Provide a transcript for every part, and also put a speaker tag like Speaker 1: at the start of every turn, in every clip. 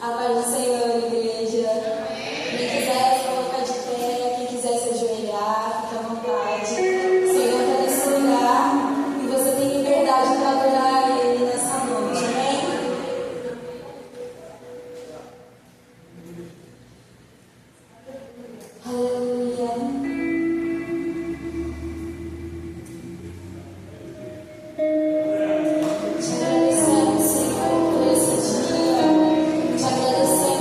Speaker 1: A paz do Senhor, igreja. Quem quiser se colocar de pé, quem quiser se ajoelhar, fique à vontade. O Senhor está nesse lugar e você tem liberdade para adorar Ele nessa noite, amém? Aleluia. Te agradecemos, Senhor, por esse dia. Te agradecemos.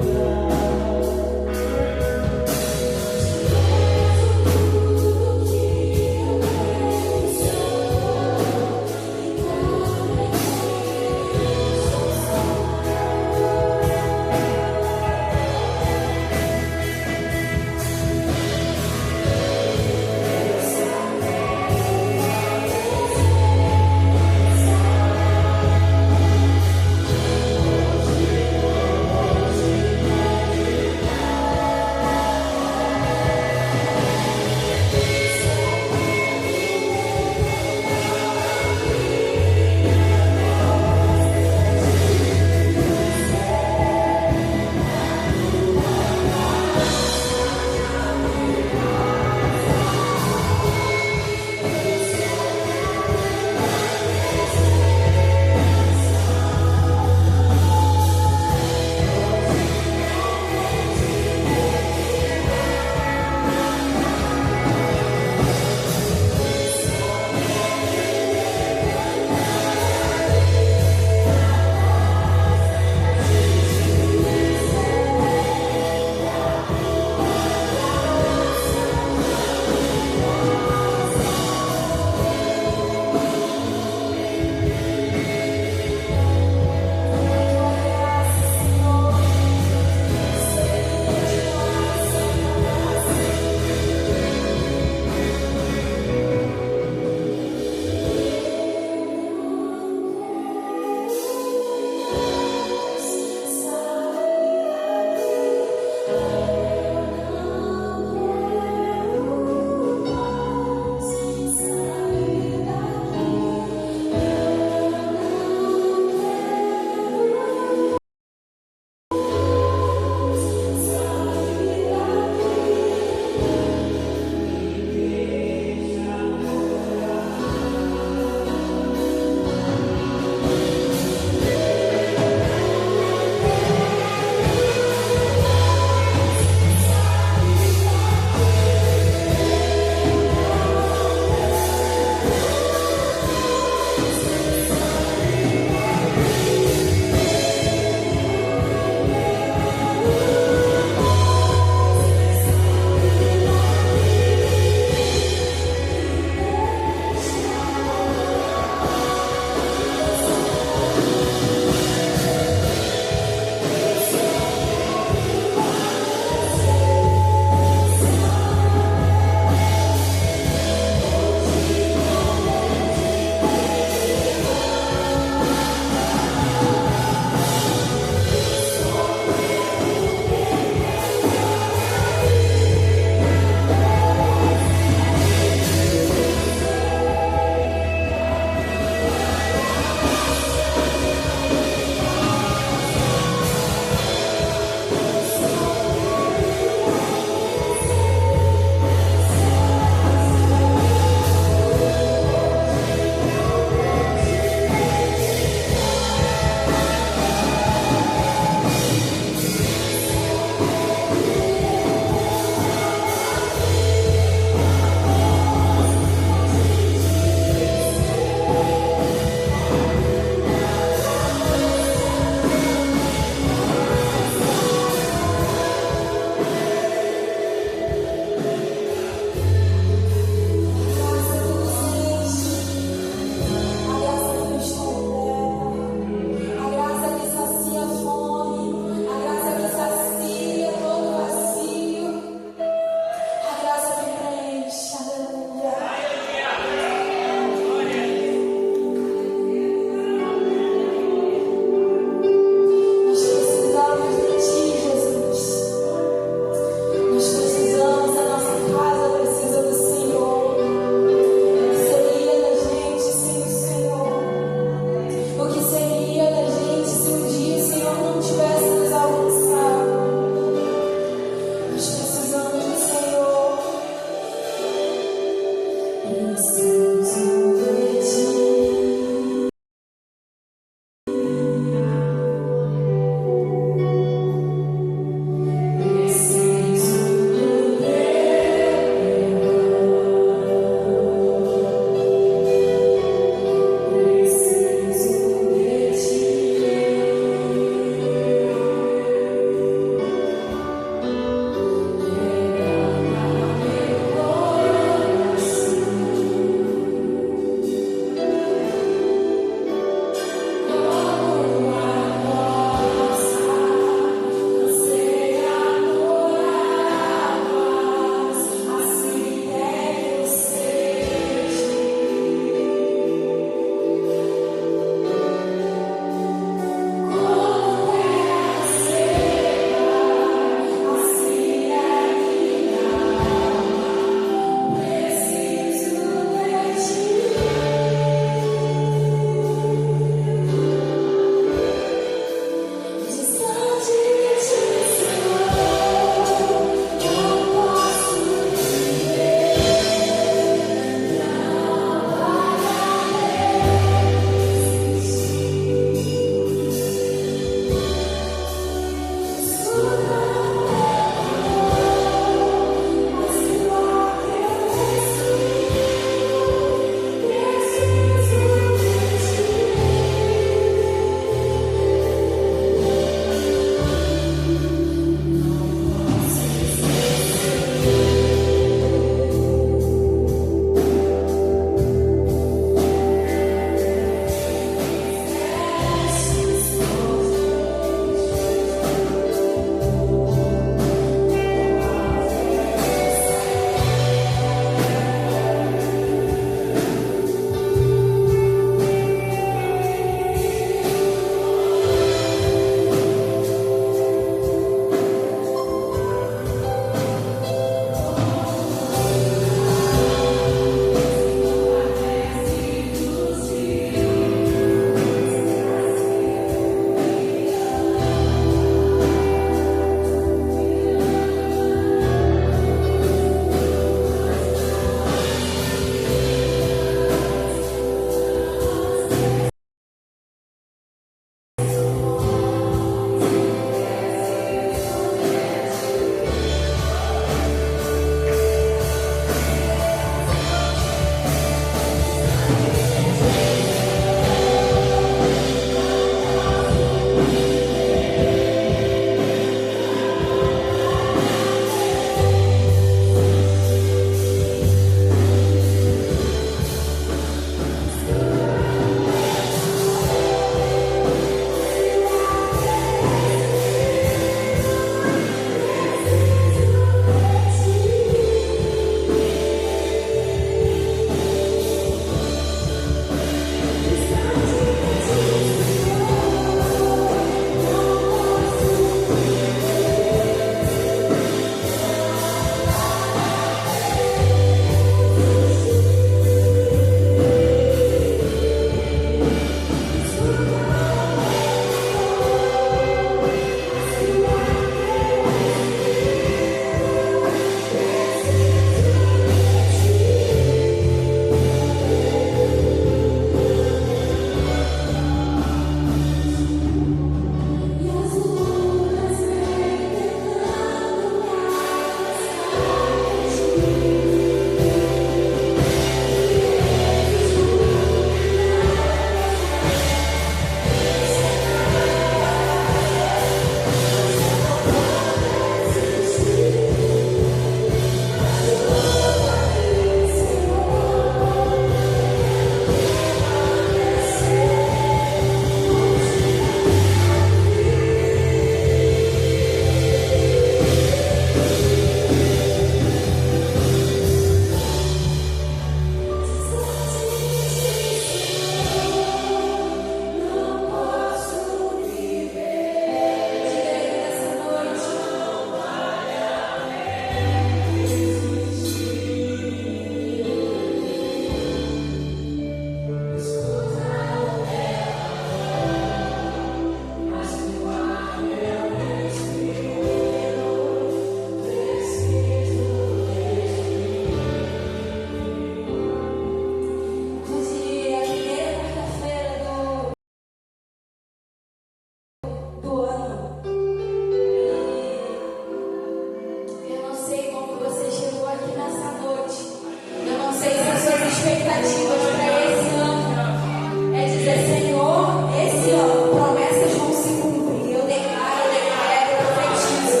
Speaker 1: expectativas para esse ano é dizer: Senhor, esse ano promessas vão se cumprir. Eu declaro, eu profetizo.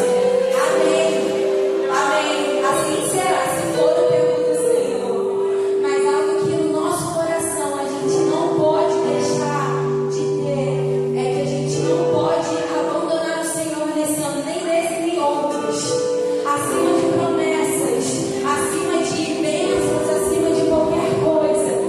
Speaker 1: Amém. Amém. Assim será, se for o tempo do Senhor. Mas algo que no nosso coração a gente não pode deixar de ter é que a gente não pode abandonar o Senhor nesse ano, nem nesse nem outros. Acima de promessas, acima de bênçãos, acima de qualquer coisa,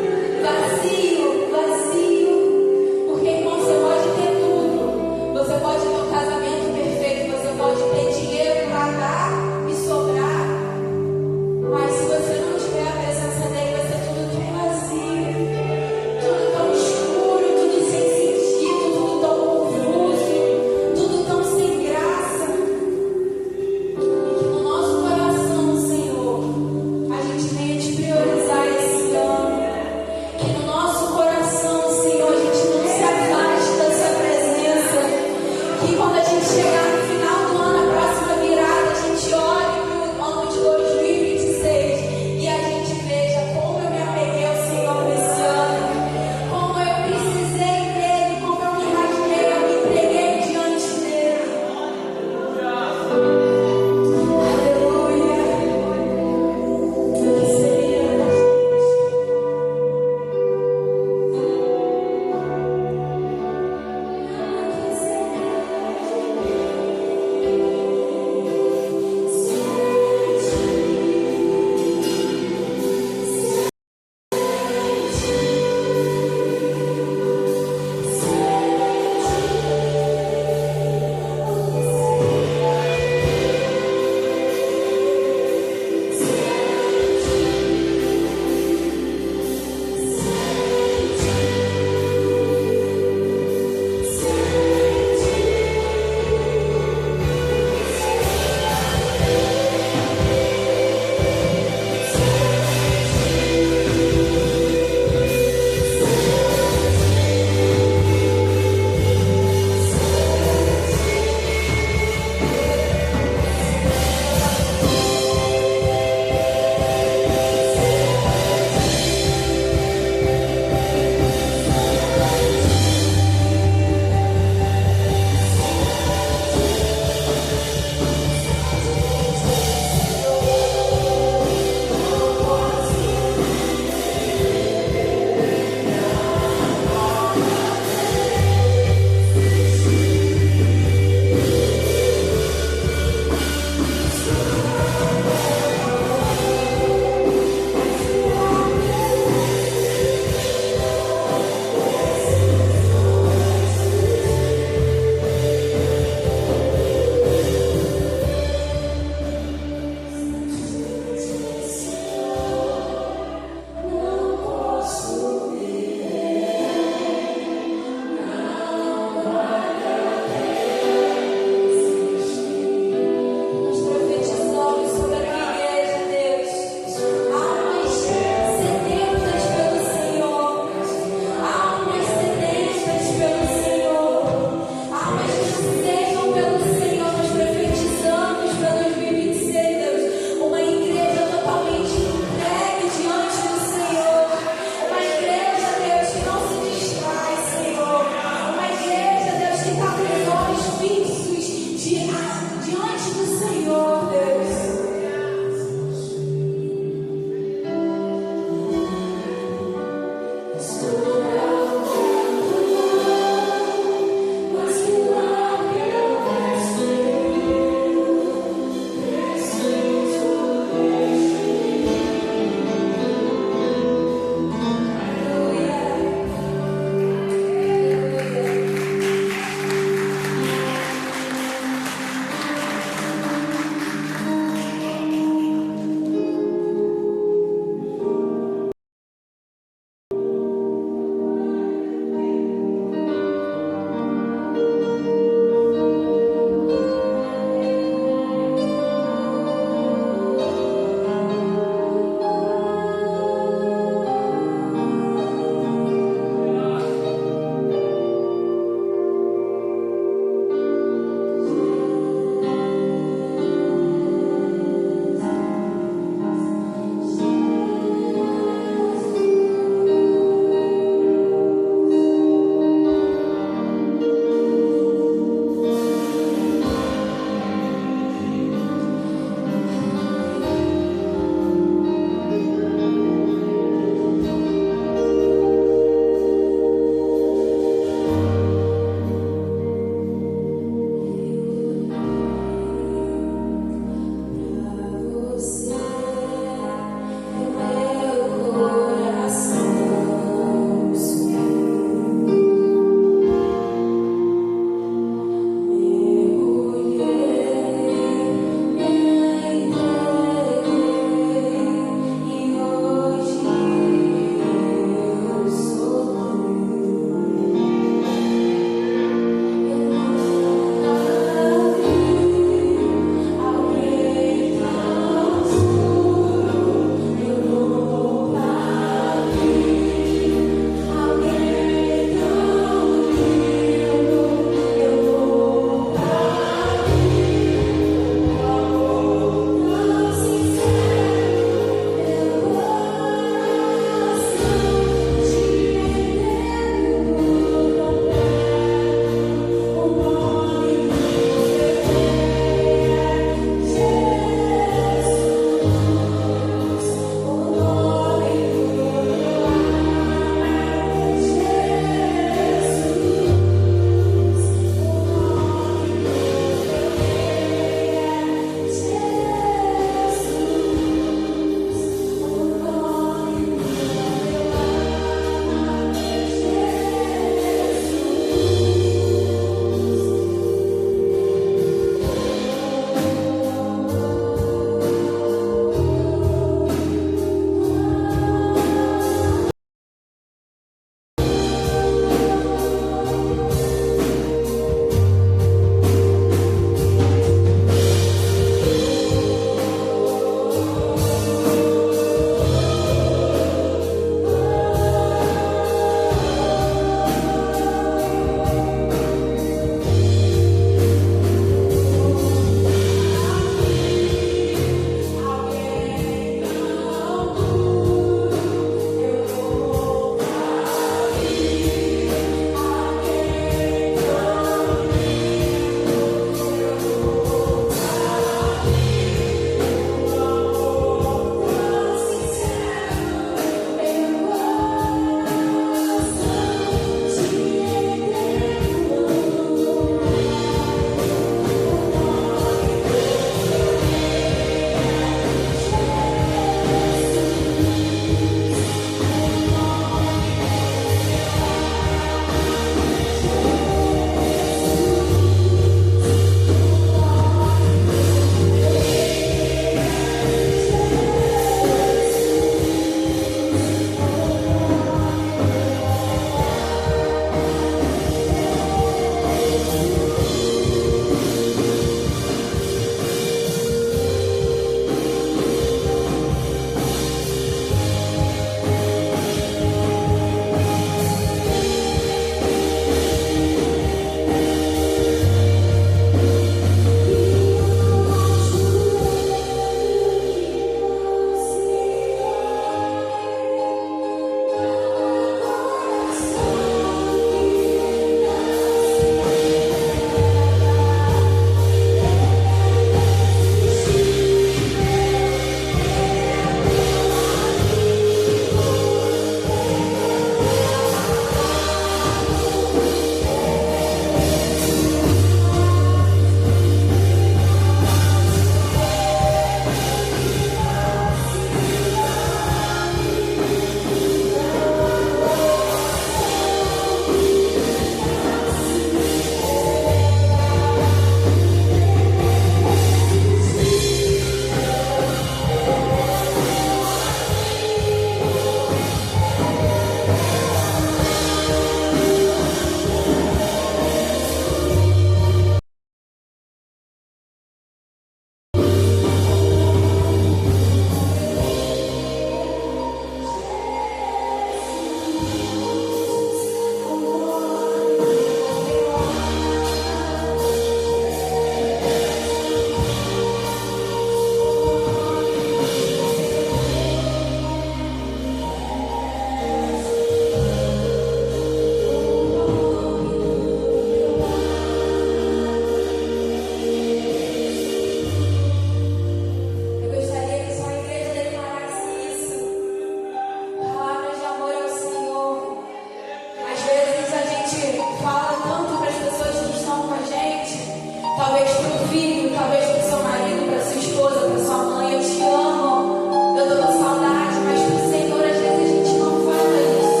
Speaker 1: talvez para o filho, talvez para o seu marido, para sua esposa, para sua mãe, eu te amo, eu estou com saudade, mas para o Senhor às vezes a gente não fala isso.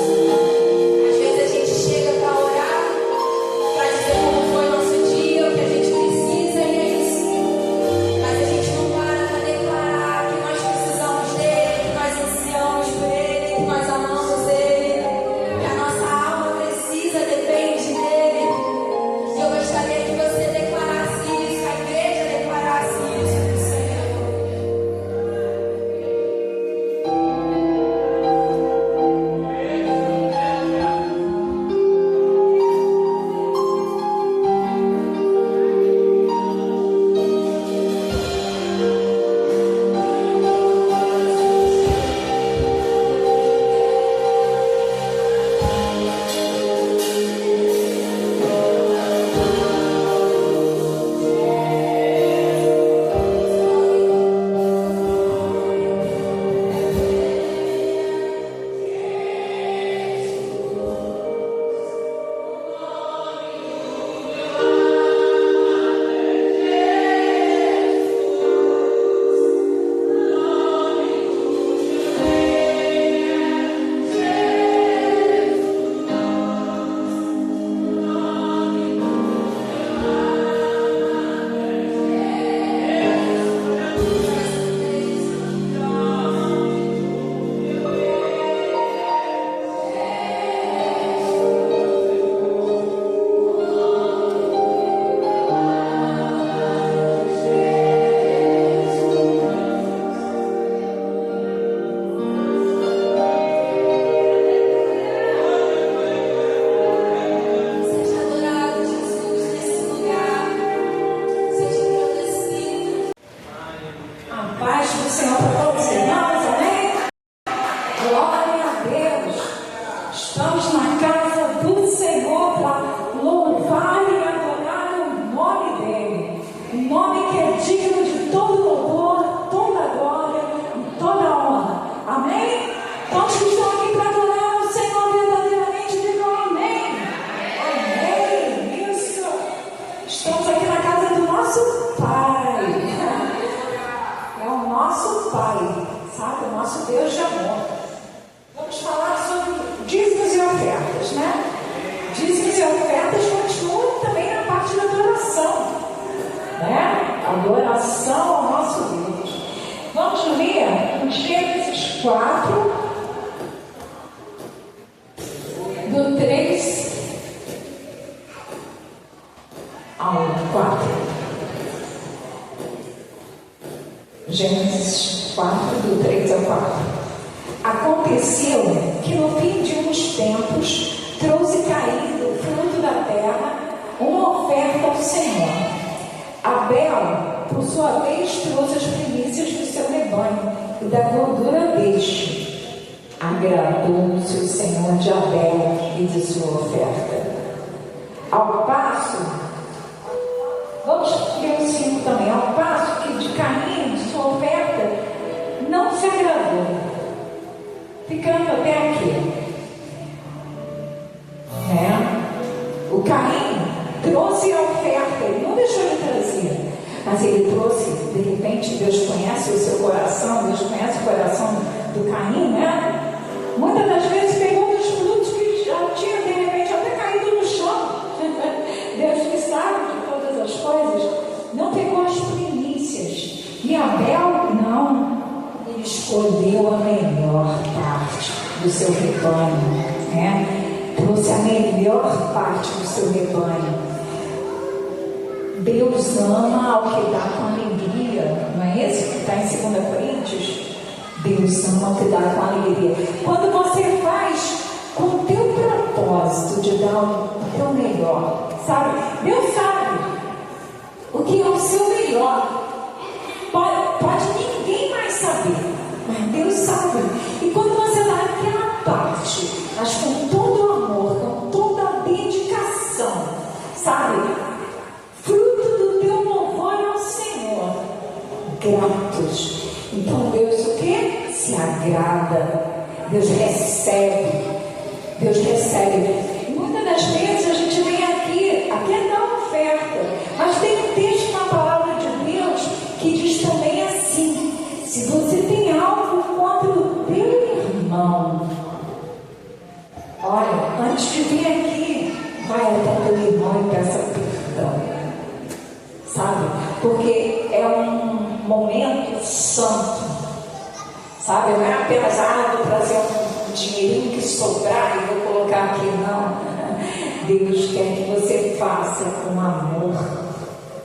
Speaker 1: Às vezes a gente chega para orar, para dizer como foi o nosso dia, o que a gente precisa, e é isso. Mas a gente não para declarar que nós precisamos dele, que nós ansiamos por ele, que nós amamos ele, que a nossa alma precisa, depende dele. E eu gostaria que você declarasse isso, a igreja declarasse isso para o Senhor. Seja adorado, Jesus, nesse lugar. Seja agradecido.
Speaker 2: A paz do Senhor para todos os irmãos, amém? Glória a Deus. Estamos na casa do Senhor para louvar e adorar o nome dEle. O nome que é digno de todo louvor, toda glória e toda honra. Amém? Todos que estão aqui para adorar o Senhor verdadeiramente, digam amém. Amém. Isso. Estamos aqui na casa do nosso Pai. É o nosso Pai, sabe? O nosso Deus de amor. Vamos falar sobre dízimos e ofertas, né? Dízimos e ofertas continuam também na parte da adoração, né? Adoração ao nosso Deus. Vamos ler Gênesis 4, do 3 ao 4. Gênesis 4, do 3 ao 4. Aconteceu que no fim de uns tempos trouxe Caim do fruto da terra uma oferta ao Senhor. Abel, por sua vez, trouxe as primícias do seu rebanho e da gordura deste. Agradou-se o Senhor de Abel e de sua oferta. Ao passo, vamos ler o 5 também, ao passo que de Caim, de sua oferta, não se agradou. Ficando até aqui. O Caim trouxe a oferta, ele não deixou de trazer, mas ele trouxe, de repente, Deus conhece o seu coração, Deus conhece o coração do Caim, né? Muitas das vezes pegou os frutos que já tinham, de repente, até caído no chão. Deus que sabe de todas as coisas, não pegou as primícias. E Abel, não. Ele escolheu a melhor parte do seu rebanho, né? Trouxe a melhor parte do seu rebanho. Deus ama ao que dá com alegria, não é esse que está em 2 Coríntios? Deus ama ao que dá com alegria. Quando você faz com o teu propósito de dar o teu melhor, sabe? Deus sabe o que é o seu melhor. Pode ninguém mais saber, mas Deus sabe. E quando você dá aquela parte, mas com todo o amor, com toda a dedicação, sabe? Fruto do teu louvor ao Senhor, gratos. Então Deus o que? Se agrada. Deus recebe. Deus recebe. E muitas das vezes a gente vem aqui é dar oferta, mas tem um texto antes de vir aqui, vai até teu irmão e peça perdão. Sabe? Porque é um momento santo. Sabe? Não é apenas trazer um dinheirinho que sobrar e vou colocar aqui, não. Deus quer que você faça com amor.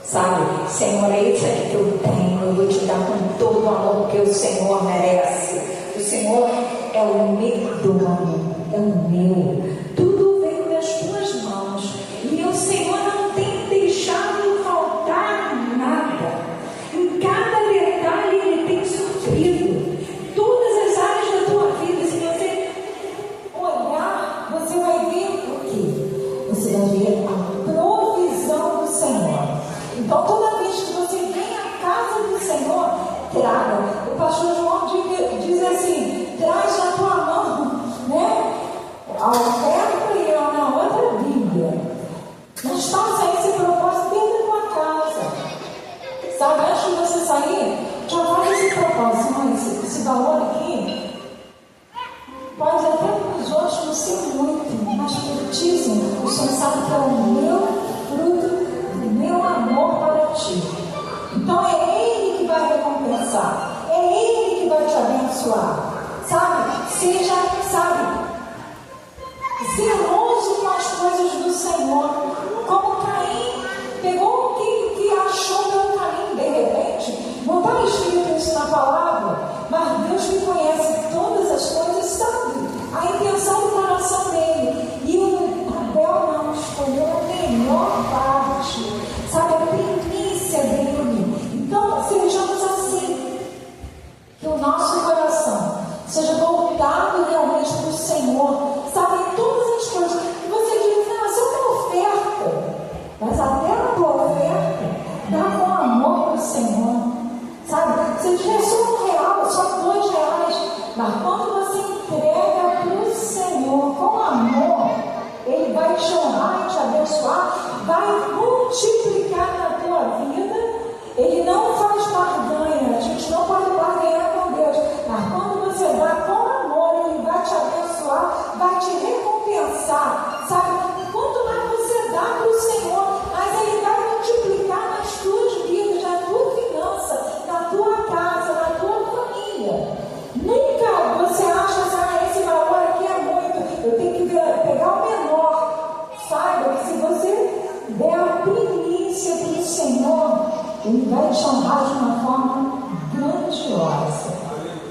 Speaker 2: Sabe? Senhor, é isso aqui que eu tenho, eu vou te dar com todo o amor que o Senhor merece. O Senhor é o meu dono, é o meu. Tudo veio das tuas mãos. E o Senhor não tem deixado faltar nada. Em cada detalhe Ele tem suprido. Todas as áreas da tua vida, se você olhar, você vai ver o quê? Você vai ver a provisão do Senhor. Então, toda vez que você vem à casa do Senhor, traga. O pastor João diz assim: traz na tua mão, né? A oferta e na outra Bíblia. Mas faça esse propósito dentro da tua casa. Sabe, antes de você sair, já faz esse propósito. Mas esse valor aqui pode até para os outros não ser muito, mas curtíssimo. O Senhor sabe que é o meu fruto, o meu amor para ti. Então é Ele que vai recompensar, é Ele que vai te abençoar. Sabe? Seja, zeloso com as coisas do Senhor. Como Caim pegou o que achou pelo caminho, de repente, não está escrito isso na palavra, mas Deus que conhece todas as coisas sabe a intenção do coração dele. E o Abel não escolheu a melhor parte, sabe, a primícia dele. Então, sejamos assim, que o nosso coração seja voltado realmente para o Senhor, sabe, em todas as coisas. E você diz: não, isso é uma oferta, mas até a tua oferta dá com amor para o Senhor, sabe? Se tiver só R$1, só R$2, mas quando você entrega para o Senhor com amor, Ele vai te honrar e te abençoar, vai multiplicar na tua vida. Ele não faz barganha, a gente não pode barganhar com Deus, mas quando você dá com amor, Ele vai te abençoar, vai te recompensar, sabe? Quanto mais você dá para o Senhor, mais Ele vai multiplicar nas tuas vidas, na tua finança, na tua casa, na tua família. Nunca você acha: esse valor aqui é muito, eu tenho que pegar o menor. Saiba que se você der a primícia para o Senhor, Ele vai te honrar de uma forma grandiosa,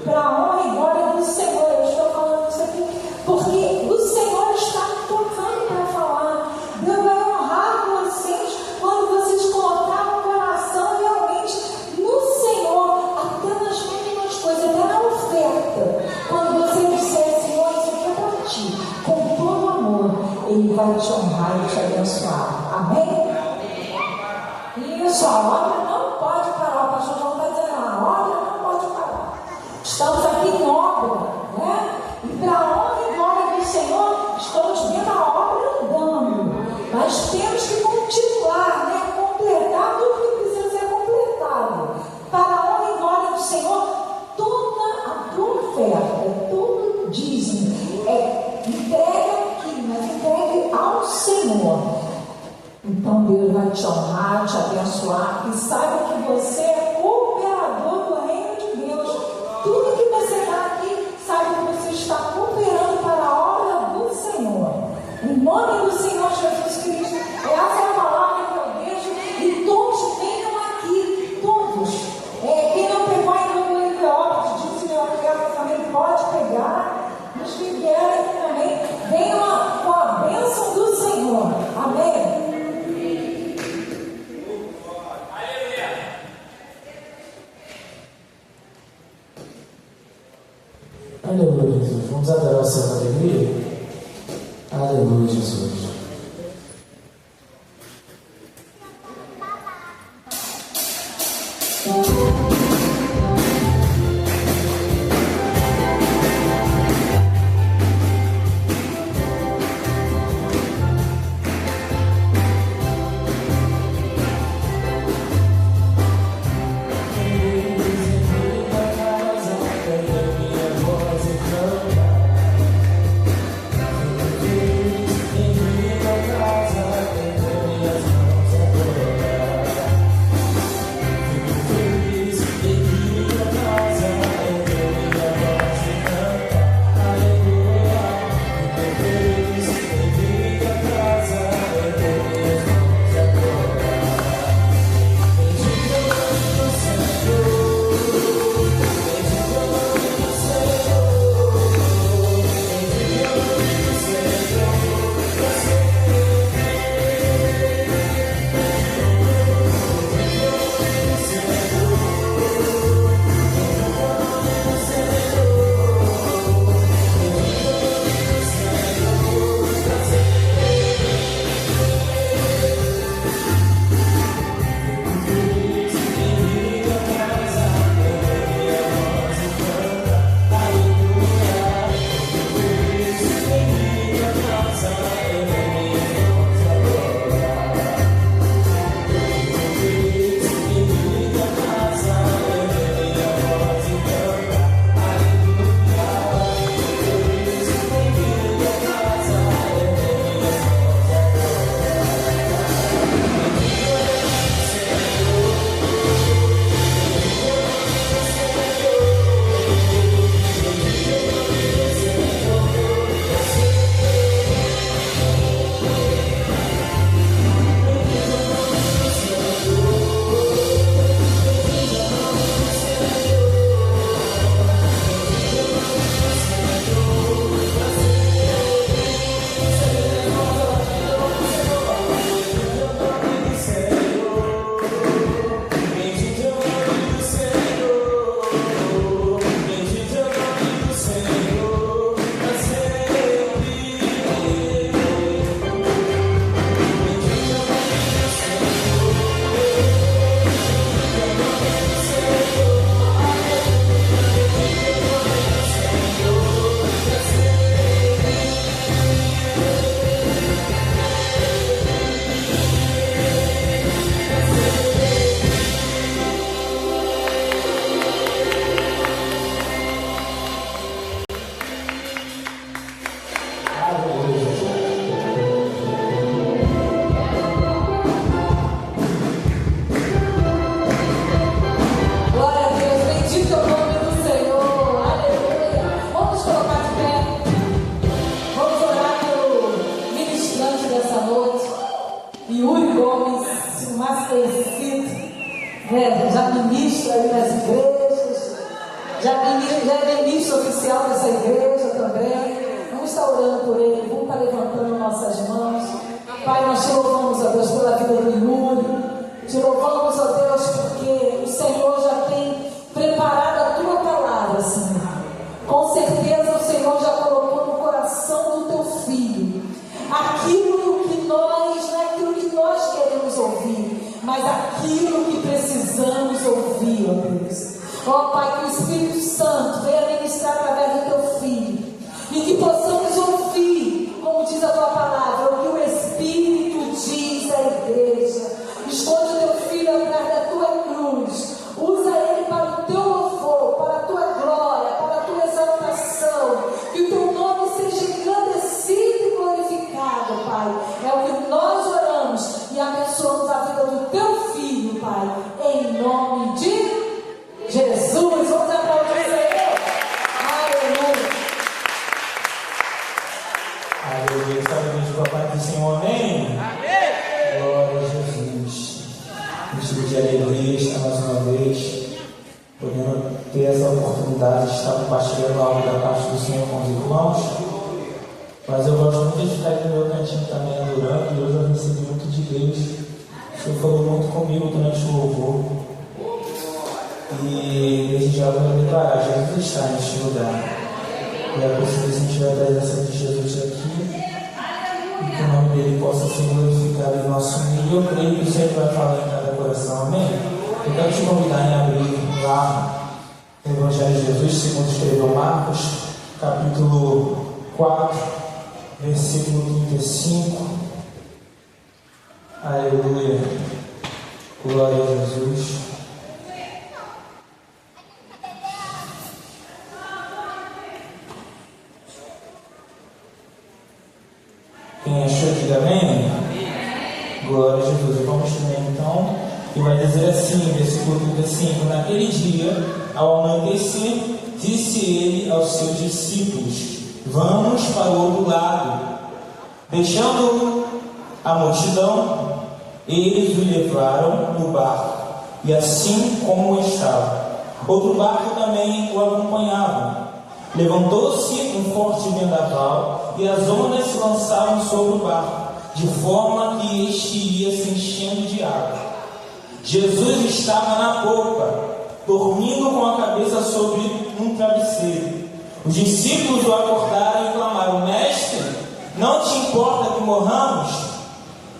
Speaker 2: para a honra e glória do Senhor. Eu estou falando isso aqui porque o Senhor está me tocando para falar. Deus vai honrar vocês quando vocês colocarem o coração realmente no Senhor, até nas mínimas coisas, até na oferta. Quando você disser: Senhor, isso aqui é para ti, com todo amor, Ele vai te honrar e te abençoar. Amém? Isso, a obra não pode parar. O pastor João está dizendo: a obra não pode parar. Estamos aqui em obra, né? E para a honra e glória do Senhor, estamos vendo a obra andando. Mas temos que continuar, né? Completar tudo que precisa ser completado. Para a honra e glória do Senhor, toda a tua oferta, todo dízimo, entregue aqui, mas entregue ao Senhor. Então Deus vai te honrar, te abençoar, e saiba que você é cooperador do reino de Deus. Tudo que você dá aqui, saiba que você está cooperando para a obra do Senhor. Em nome do Senhor Jesus Cristo, essa é a palavra que eu deixo, e todos venham aqui, todos. Quem não pegou ainda no envelope, disse que eu quero também, pode pegar. Os que vierem também, venham com a bênção do Senhor. Amém?
Speaker 3: Aleluia, Jesus. Vamos adorar o Senhor com alegria? Aleluia, Jesus.
Speaker 2: ministro aí nas igrejas, já é ministro oficial dessa igreja também. Vamos estar orando por ele, vamos estar levantando nossas mãos. Pai, nós te louvamos, ó Deus, pela vida do Yuri. Te louvamos, ó Deus, porque o Senhor já tem preparado a tua palavra, Senhor. Com certeza o Senhor já colocou no coração do teu filho aquilo que nós, não é aquilo que nós queremos ouvir, mas aquilo que precisamos ouvir, ó Deus. Ó Pai, que o Espírito Santo venha ministrar através do teu filho e que possamos ouvir, como diz a tua palavra, o que o Espírito diz à igreja. Esconde o teu filho atrás da tua cruz, usa ele para o teu louvor, para a tua glória, para a tua exaltação, que o teu nome seja engrandecido e glorificado, Pai. É o que nós oramos e abençoamos a vida do teu filho, Pai, em nome de Jesus. Vamos aplaudir o Senhor. Aleluia.
Speaker 3: Aleluia. Sabe o vídeo do Papai do Senhor, amém? Amém. Glória a Jesus. Motivo de alegria estar mais uma vez, podendo ter essa oportunidade de estar compartilhando algo da parte do Senhor com os irmãos. Mas eu gosto muito de ficar aqui no meu cantinho também adorando, e hoje eu recebi muito de Deus. O Senhor falou muito comigo durante o louvor. E desde já eu vou declarar: Jesus está neste lugar. E é possível sentir a presença de Jesus aqui, e que o nome dele possa ser glorificado em nosso meio. E eu creio que o Senhor vai falar em cada coração, amém? Eu quero te convidar a abrir lá no Evangelho de Jesus, segundo escreveu Marcos, capítulo 4, versículo 35. Aleluia. Glória a Jesus. Quem achou, diga amém? Glória a Jesus. Vamos ler então, e vai dizer assim, versículo 35: Naquele dia, ao anoitecer, disse ele aos seus discípulos: Vamos para o outro lado. Deixando a multidão, eles o levaram no barco, e assim como estava, outro barco também o acompanhava. Levantou-se um forte vendaval, e as ondas se lançavam sobre o barco, de forma que este ia se enchendo de água. Jesus estava na popa, dormindo com a cabeça sobre um travesseiro. Os discípulos o acordaram e clamaram: Mestre, não te importa que morramos?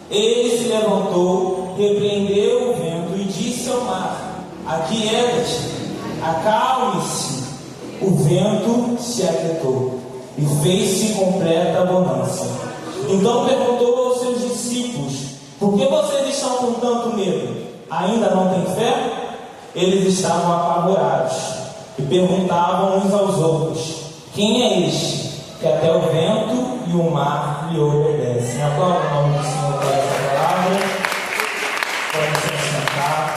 Speaker 3: Ele se levantou, repreendeu o vento e disse ao mar: Aquieta-te, acalme-se. O vento se aquietou e fez-se completa bonança. Então perguntou aos seus discípulos: Por que vocês estão com tanto medo? Ainda não têm fé? Eles estavam apavorados e perguntavam uns aos outros: Quem é este que até o vento e o mar lhe obedecem? Aplauda o nome do Senhor por essa palavra. Pode se sentar.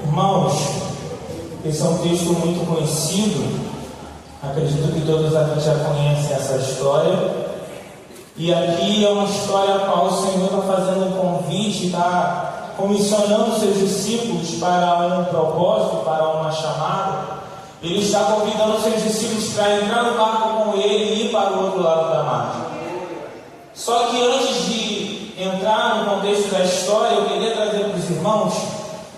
Speaker 3: Irmãos, esse é um texto muito conhecido. Acredito que todos aqui já conhecem essa história. E aqui é uma história a qual o Senhor está fazendo um convite, está comissionando seus discípulos para um propósito, para uma chamada. Ele está convidando seus discípulos para entrar no barco com ele e ir para o outro lado da margem. Só que antes de entrar no contexto da história, eu queria trazer para os irmãos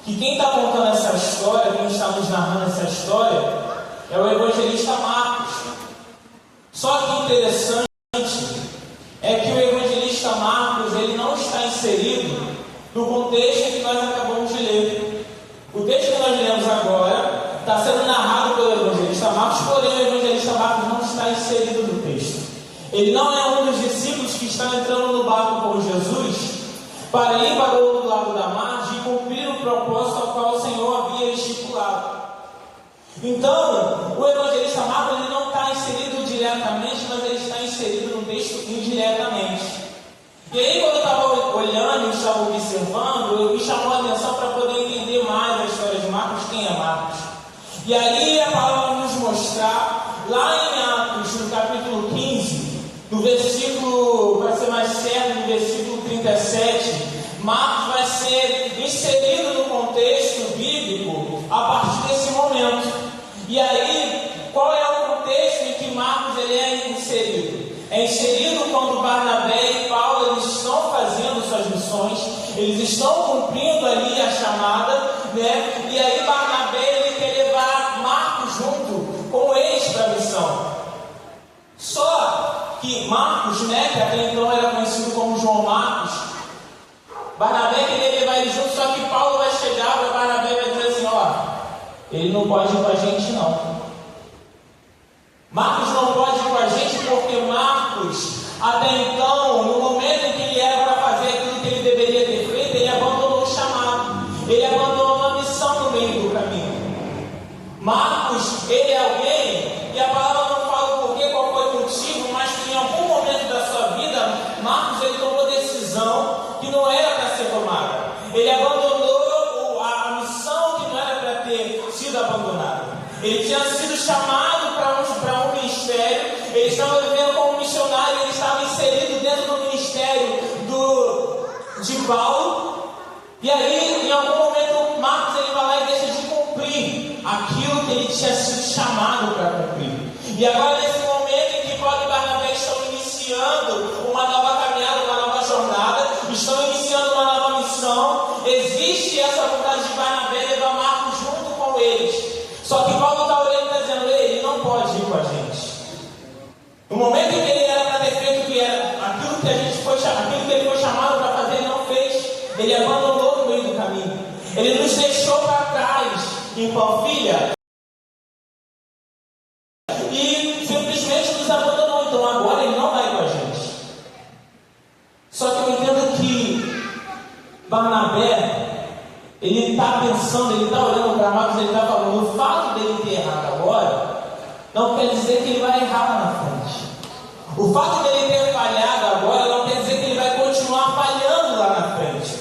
Speaker 3: que quem está contando essa história, quem está nos narrando essa história, é o evangelista Marcos. Só que interessante é que o evangelista Marcos, ele não está inserido no contexto que nós acabamos de ler. O texto que nós lemos agora está sendo narrado pelo evangelista Marcos, porém o evangelista Marcos não está inserido no texto. Ele não é um dos discípulos que está entrando no barco com Jesus para ir para o outro lado da margem e cumprir o propósito ao qual o Senhor havia estipulado. Então, o evangelista Marcos, ele não está inserido diretamente, mas ele está inserido no texto indiretamente. E aí, quando eu estava olhando e estava observando, me chamou a atenção para poder entender mais a história de Marcos, quem é Marcos. E aí a palavra nos mostrar, lá em Atos, no capítulo 15, no versículo, para ser mais certo, no versículo 37, Marcos vai ser inserido no contexto E aí, qual é o contexto em que Marcos ele é inserido? É inserido quando Barnabé e Paulo eles estão fazendo suas missões, eles estão cumprindo ali a chamada, né? E aí Barnabé ele quer levar Marcos junto com eles para a missão. Só que Marcos, né, que até então era conhecido como João Marcos, Barnabé queria levar ele junto, só que Paulo vai chegar para Barnabé e vai dizer assim, ó, ele não pode ir com a gente não. Marcos não pode ir com a gente porque Marcos, até então, no momento em que ele era para fazer aquilo que ele deveria ter feito, ele abandonou o chamado, ele abandonou uma missão no meio do caminho. Marcos, ele é alguém, e a palavra não fala o porquê, qual foi o motivo, mas que em algum momento da sua vida, Marcos ele tomou decisão que não era para ser tomada. Ele abandonou a missão que não era para ter sido abandonada. Ele tinha sido chamado para um ministério, ele estava vivendo como missionário, ele estava inserido dentro do ministério de Paulo, e aí em algum momento Marcos ele vai lá e deixa de cumprir aquilo que ele tinha sido chamado para cumprir. E agora nesse momento em que Paulo e Barnabé estão iniciando uma nova caminhada, uma nova jornada, estão iniciando uma nova missão, existe essa vontade de Barnabé levar Marcos junto com eles. Só que Paulo está olhando e está dizendo, ele não pode ir com a gente. No momento em que ele era para ter feito que era aquilo que ele foi chamado para fazer, ele não fez. Ele abandonou no meio do caminho. Ele nos deixou para trás em Panfilha e simplesmente nos abandonou. Então agora ele não vai com a gente. Só que eu entendo que Barnabé, ele está pensando, ele está olhando para Marcos, ele está falando, o fato dele ter errado agora, não quer dizer que ele vai errar lá na frente. O fato dele ter falhado agora, não quer dizer que ele vai continuar falhando lá na frente.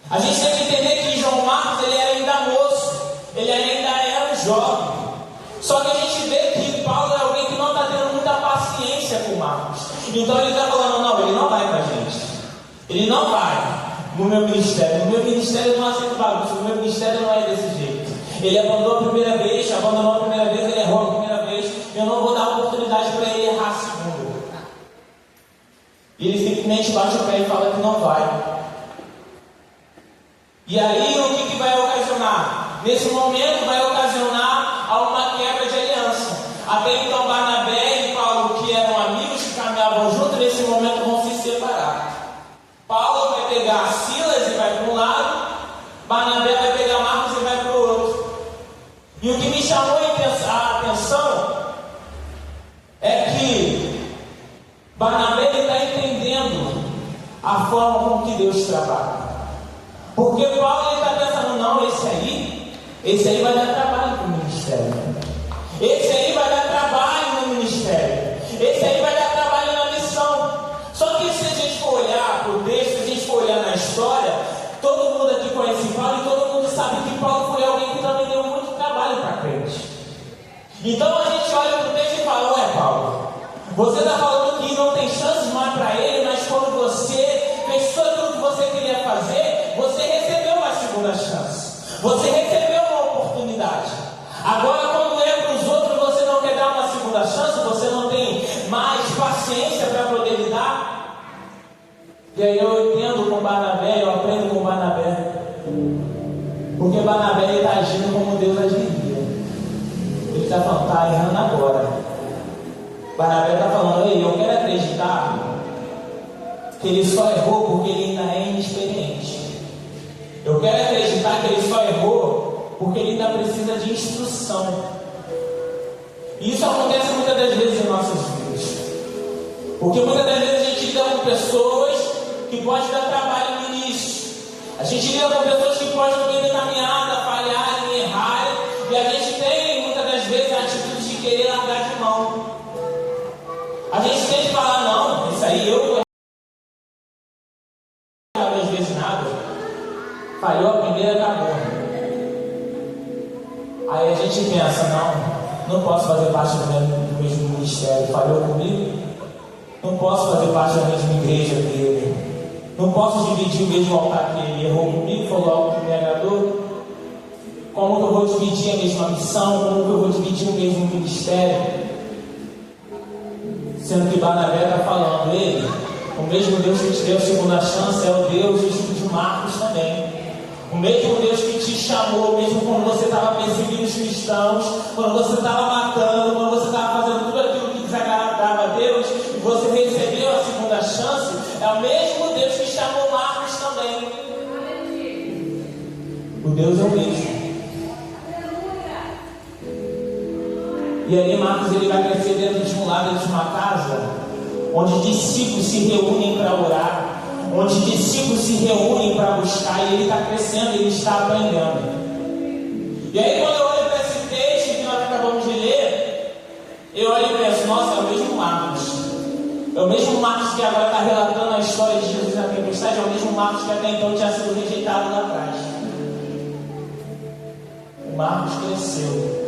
Speaker 3: A gente tem que entender que João Marcos, ele era ainda moço, ele ainda era um jovem. Só que a gente vê que Paulo é alguém que não está tendo muita paciência com Marcos. Então ele está falando, não, ele não vai com a gente. Ele não vai. No meu ministério eu não aceito bagunça, no meu ministério não é desse jeito. Ele abandonou a primeira vez, ele errou a primeira vez, eu não vou dar oportunidade para ele errar a segunda. E ele simplesmente bate o pé e fala que não vai. E aí o que vai ocasionar? Nesse momento vai ocasionar a uma quebra de aliança. Até então Barnabé e Paulo, que eram amigos que caminhavam juntos, nesse momento vão se separar. Paulo vai pegar Silas e vai para um lado, Barnabé vai pegar Marcos e vai para o outro. E o que me chamou a atenção é que Barnabé está entendendo a forma como que Deus trabalha. Porque Paulo está pensando, não, esse aí vai dar trabalho para o ministério. Esse aí vai dar trabalho no ministério. Esse aí vai dar trabalho na missão. Só que se a gente for olhar para o texto, se a gente for olhar na história, todo mundo aqui conhece Paulo e todo mundo sabe que Paulo foi alguém que também deu muito trabalho para crente. Então a gente olha para o texto e fala, ué Paulo, você está falando que não tem chance mais para ele, mas quando você fez tudo aquilo que você queria fazer, você recebeu uma segunda chance. Você recebeu uma oportunidade. Agora quando é para os outros, você não quer dar uma segunda chance, você não tem mais paciência para poder lidar. E aí eu entendo com Barnabé, eu aprendo com Barnabé. Porque Barnabé está agindo como Deus agiria. Ele está falando, está errando agora. Barnabé está falando, ei, eu quero acreditar que ele só errou porque ele ainda é inexperiente. Eu quero acreditar que ele só errou porque ele ainda precisa de instrução. E isso acontece muitas das vezes em nossas vidas. Porque muitas das vezes a gente lida com pessoas que podem dar trabalho no início. A gente lida com pessoas que podem no meio da caminhada falharem, errarem. E a gente tem muitas das vezes a atitude de querer largar de mão. A gente tem que falar, não, isso aí eu vou errar às vezes nada. Falhou a primeira, acabou. Aí a gente pensa, não posso fazer parte do mesmo ministério. Falhou comigo? Não posso fazer parte da mesma igreja dele. Não posso dividir o mesmo altar que ele errou comigo, foi algo que me agradou. Como que eu vou dividir a mesma missão? Como que eu vou dividir o mesmo ministério? Sendo que Barnabé está falando, ele, o mesmo Deus que te deu a segunda chance é o Deus de Marcos também. O mesmo Deus que te chamou, mesmo quando você estava perseguindo os cristãos, quando você estava matando, quando você estava fazendo tudo aquilo que desagradava a Deus, e você recebeu a segunda chance, é o mesmo Deus que chamou Marcos também. O Deus é o mesmo. E aí Marcos ele vai crescer dentro de um lar, dentro de uma casa, onde discípulos se reúnem para orar, onde discípulos se reúnem para buscar, e ele está crescendo, ele está aprendendo. E aí quando eu olho para esse texto que nós acabamos de ler, eu olho e penso, nossa, é o mesmo Marcos. É o mesmo Marcos que agora está relatando a história de Jesus na tempestade, é o mesmo Marcos que até então tinha sido rejeitado lá atrás. O Marcos cresceu.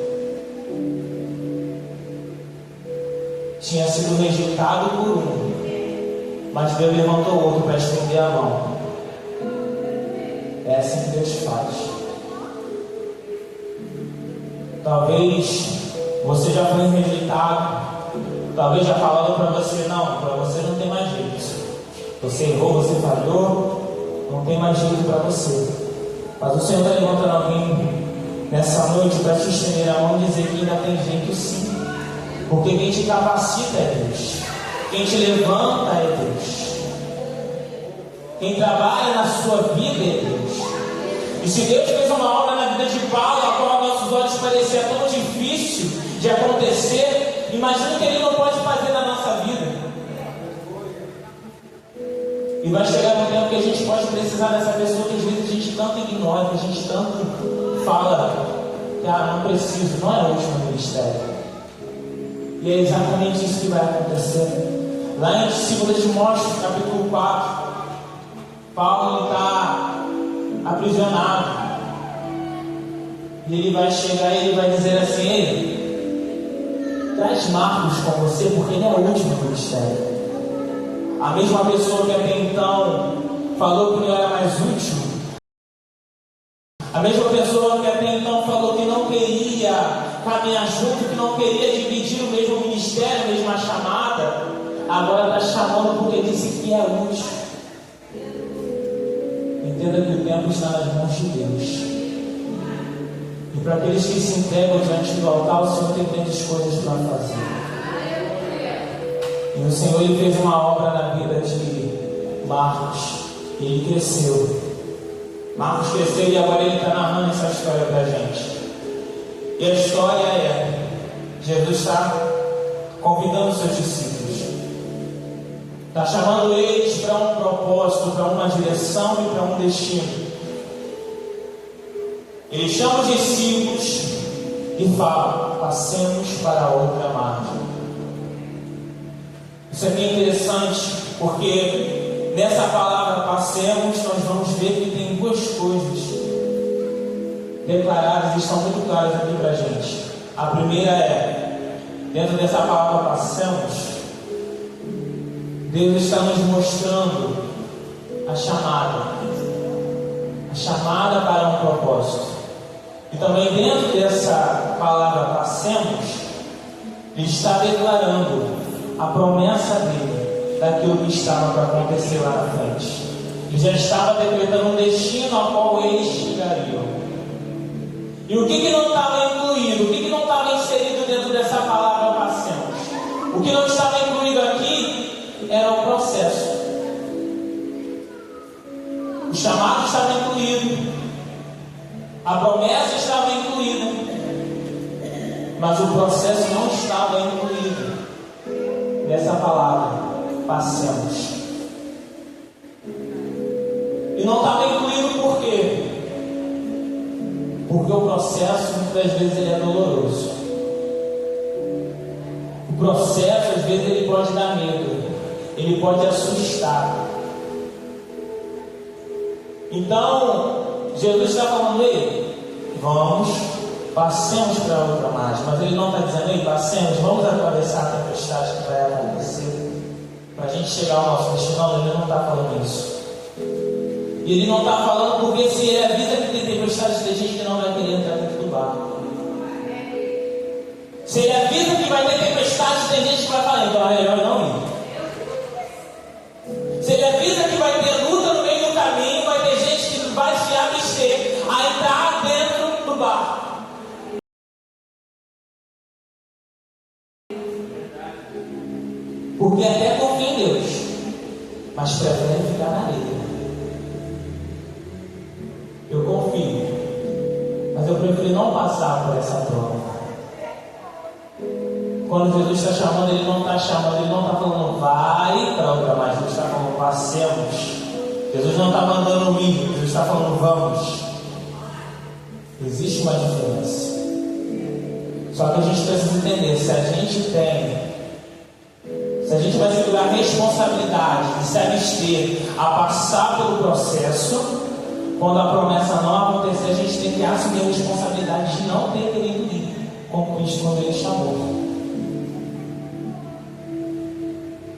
Speaker 3: Tinha sido rejeitado por um, mas Deus levantou outro para estender a mão. É assim que Deus faz. Talvez você já foi rejeitado, talvez já falaram para você, não, para você não tem mais jeito. Você errou, você falhou, não tem mais jeito para você. Mas o Senhor está levantando alguém nessa noite para te estender a mão e dizer que ainda tem jeito sim. Porque quem te capacita é Deus. Quem te levanta é Deus. Quem trabalha na sua vida é Deus. E se Deus fez uma obra na vida de Paulo, a qual aos nossos olhos parecia tão difícil de acontecer, imagina que Ele não pode fazer na nossa vida. E vai chegar um tempo que a gente pode precisar dessa pessoa que às vezes a gente tanto ignora, que a gente tanto fala que não preciso, não é o último ministério. E é exatamente isso que vai acontecer. Lá em 2 Timóteo, capítulo 4, Paulo está aprisionado. E ele vai chegar e ele vai dizer assim, ele, traz Marcos com você, porque ele é o último ministério. A mesma pessoa que até então falou que não era mais útil, a mesma pessoa que até então falou que não queria caminhar junto, que não queria dividir o mesmo ministério, a mesma chamada, agora está chamando porque disse que é útil. Entenda que o tempo está nas mãos de Deus. E para aqueles que se entregam diante do altar, o Senhor tem grandes coisas para fazer. E o Senhor ele fez uma obra na vida de Marcos. E ele cresceu. Marcos cresceu e agora ele está narrando essa história para a gente. E a história é: Jesus está convidando os seus discípulos, está chamando eles para um propósito, para uma direção e para um destino. Ele chama os discípulos e fala: passemos para a outra margem. Isso é bem interessante, porque nessa palavra passemos, nós vamos ver que tem duas coisas declaradas e estão muito claras aqui para a gente. A primeira é, dentro dessa palavra passemos, Deus está nos mostrando a chamada para um propósito. E também dentro dessa palavra passemos, Ele está declarando a promessa dele daquilo que estava para acontecer lá na frente. Ele já estava decretando um destino ao qual eles chegariam. E o que não estava incluído? O que não estava inserido dentro dessa palavra passemos? O que não estava incluído aqui era o processo. O chamado estava incluído, a promessa estava incluída, mas o processo não estava incluído nessa palavra passemos. E não estava incluído por quê? Porque o processo muitas vezes ele é doloroso. O processo às vezes ele pode dar medo, ele pode assustar. Então Jesus está falando aí, vamos, passemos para outra margem. Mas ele não está dizendo aí, passemos, vamos atravessar a tempestade que vai acontecer para a gente chegar ao nosso destino. Não, ele não está falando isso. E ele não está falando porque se ele avisa que tem tempestade, tem gente que não vai querer entrar dentro do barco. Se ele avisa que vai ter tempestade, tem gente que vai falar, então é melhor não ir. Se ele avisa que vai ter luta no meio do caminho, vai ter gente que vai se abster a entrar dentro do barco. Porque até confia em Deus, mas prefere ficar na areia. Eu confio, mas eu prefiro não passar por essa prova. Quando Jesus está chamando, Ele não está chamando, Ele não está falando vai para outra margem, Jesus está falando passemos. Jesus não está mandando ir, Jesus está falando vamos. Existe uma diferença. Só que a gente precisa entender, se a gente vai segurar a responsabilidade de se abster a passar pelo processo, quando a promessa não acontecer, a gente tem que assumir a responsabilidade de não ter querido ir com Cristo quando Ele chamou.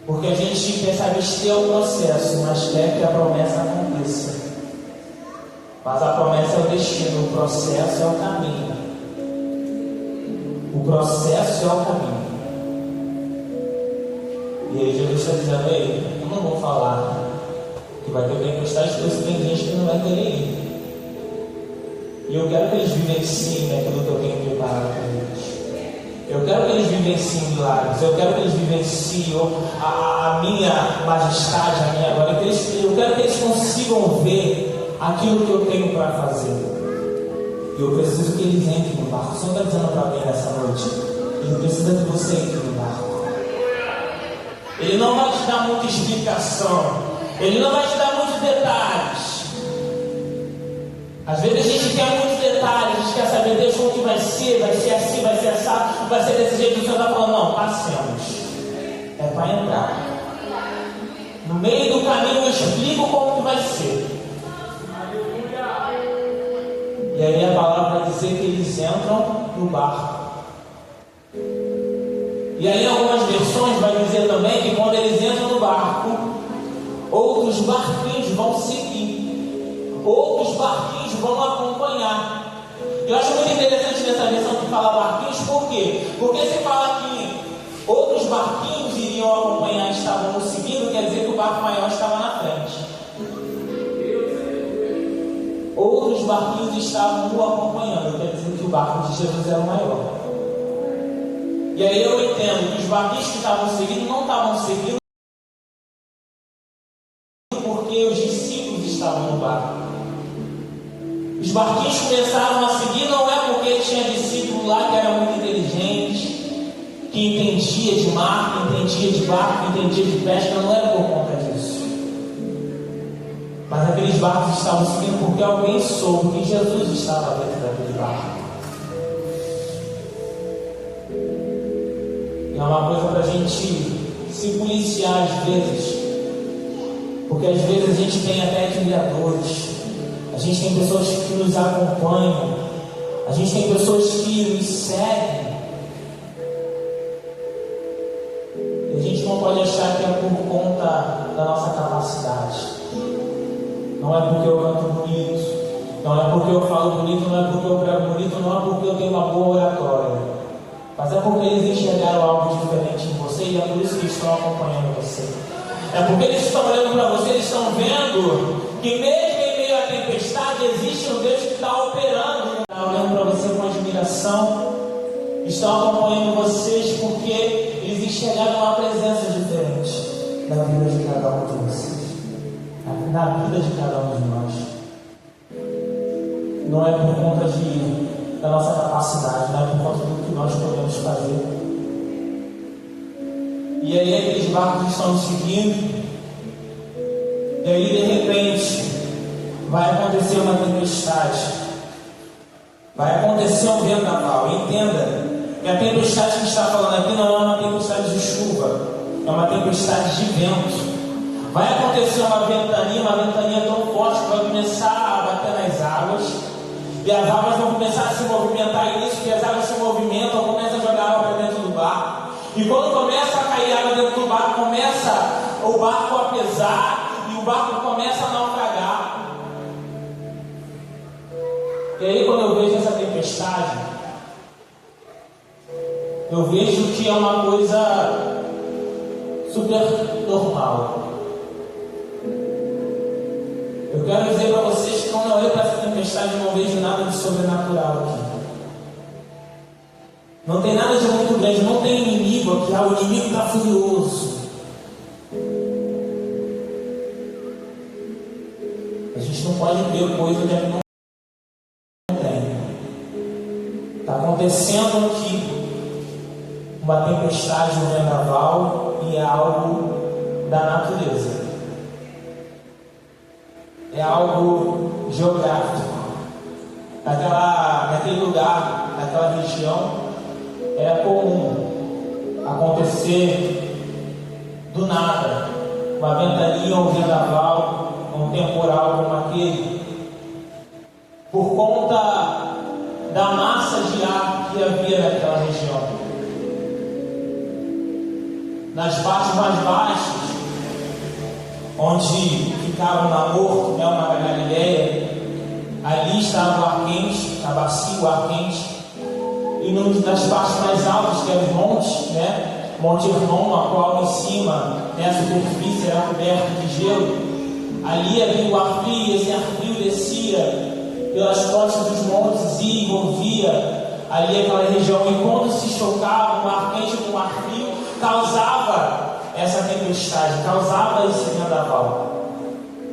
Speaker 3: Porque a gente quer se abster ao processo, mas quer que a promessa aconteça. Mas a promessa é o destino, o processo é o caminho. O processo é o caminho. E aí Jesus está dizendo, ei, eu não vou falar que vai ter tempestade, porque tem gente que não vai querer ir. E eu quero que eles vivenciem aquilo que eu tenho preparado para eles. Eu quero que eles vivenciem milagres. Eu quero que eles vivenciem a minha majestade, a minha glória. Eu quero que eles consigam ver aquilo que eu tenho para fazer. E eu preciso que eles entrem no barco. O Senhor está dizendo para alguém nessa noite, Ele precisa que você entre no barco. Ele não vai te dar muita explicação. Ele não vai te dar muitos detalhes. Às vezes a gente quer muitos detalhes, a gente quer saber, Deus, como que vai ser assim, vai ser assado, vai ser desse jeito. O Senhor está falando, não, passemos. É para entrar. No meio do caminho eu explico como que vai ser. E aí a palavra vai dizer que eles entram no barco. E aí em algumas versões vai dizer também que quando eles entram no barco, outros barquinhos vão seguir, outros barquinhos vão acompanhar. Eu acho muito interessante nessa versão que fala barquinhos, por quê? Porque se fala que outros barquinhos iriam acompanhar, estavam no seguindo, quer dizer que o barco maior estava na frente. Outros barquinhos estavam o acompanhando, quer dizer que o barco de Jesus era o maior. E aí eu entendo que os barquinhos que estavam seguindo não estavam seguindo porque os discípulos estavam no barco. Os barquinhos começaram a seguir não é porque tinha discípulo lá que era muito inteligente, que entendia de mar, que entendia de barco, que entendia de pesca, não era por conta disso. Mas aqueles barcos estavam seguindo porque alguém soube que Jesus estava dentro daquele barco. É uma coisa para a gente se policiar às vezes, porque às vezes a gente tem até admiradores, a gente tem pessoas que nos acompanham, a gente tem pessoas que nos seguem, e a gente não pode achar que é por conta da nossa capacidade. Não é porque eu canto bonito, não é porque eu falo bonito, não é porque eu prego bonito, não é porque eu tenho uma boa oratória. Mas é porque eles enxergaram algo diferente em você e é por isso que estão acompanhando você. É porque eles estão olhando para você, eles estão vendo que mesmo em meio à tempestade existe um Deus que está operando. Está olhando para você com admiração, estão acompanhando vocês porque eles enxergaram uma presença diferente na vida de cada um de vocês, na vida de cada um de nós. Não é por conta da nossa capacidade, não é por conta do que nós podemos fazer. E aí aqueles barcos estão seguindo, e aí de repente vai acontecer uma tempestade, vai acontecer um vendaval. Entenda que a tempestade que está falando aqui não é uma tempestade de chuva, é uma tempestade de vento. Vai acontecer uma ventania tão forte que vai começar a bater nas águas. E as águas vão começar a se movimentar, e nisso que as águas se movimentam, começa a jogar água para dentro do barco. E quando começa a cair água dentro do barco, começa o barco a pesar e o barco começa a naufragar. E aí, quando eu vejo essa tempestade, eu vejo que é uma coisa super normal. Eu quero dizer para vocês que quando eu olho para essa tempestade, eu não vejo nada de sobrenatural aqui. Não tem nada de muito grande, não tem inimigo aqui. O inimigo está furioso. A gente não pode ver coisa que não tem. Está acontecendo aqui uma tempestade, um vendaval, e é algo da natureza. É algo geográfico. Naquele lugar, naquela região, era comum acontecer do nada uma ventania, um vendaval, um temporal como aquele, por conta da massa de ar que havia naquela região. Nas partes mais baixas, onde ficava o Namor, que é uma Galileia, ali estava o ar quente, a bacia, o ar quente. E nas partes mais altas, que eram os montes, Monte Hermon, a qual em cima, a superfície era coberta de gelo, ali havia o ar frio, e esse ar frio descia pelas costas dos montes e envolvia ali aquela região. E quando se chocava o ar quente com o ar frio, causava essa tempestade, causava esse vendaval.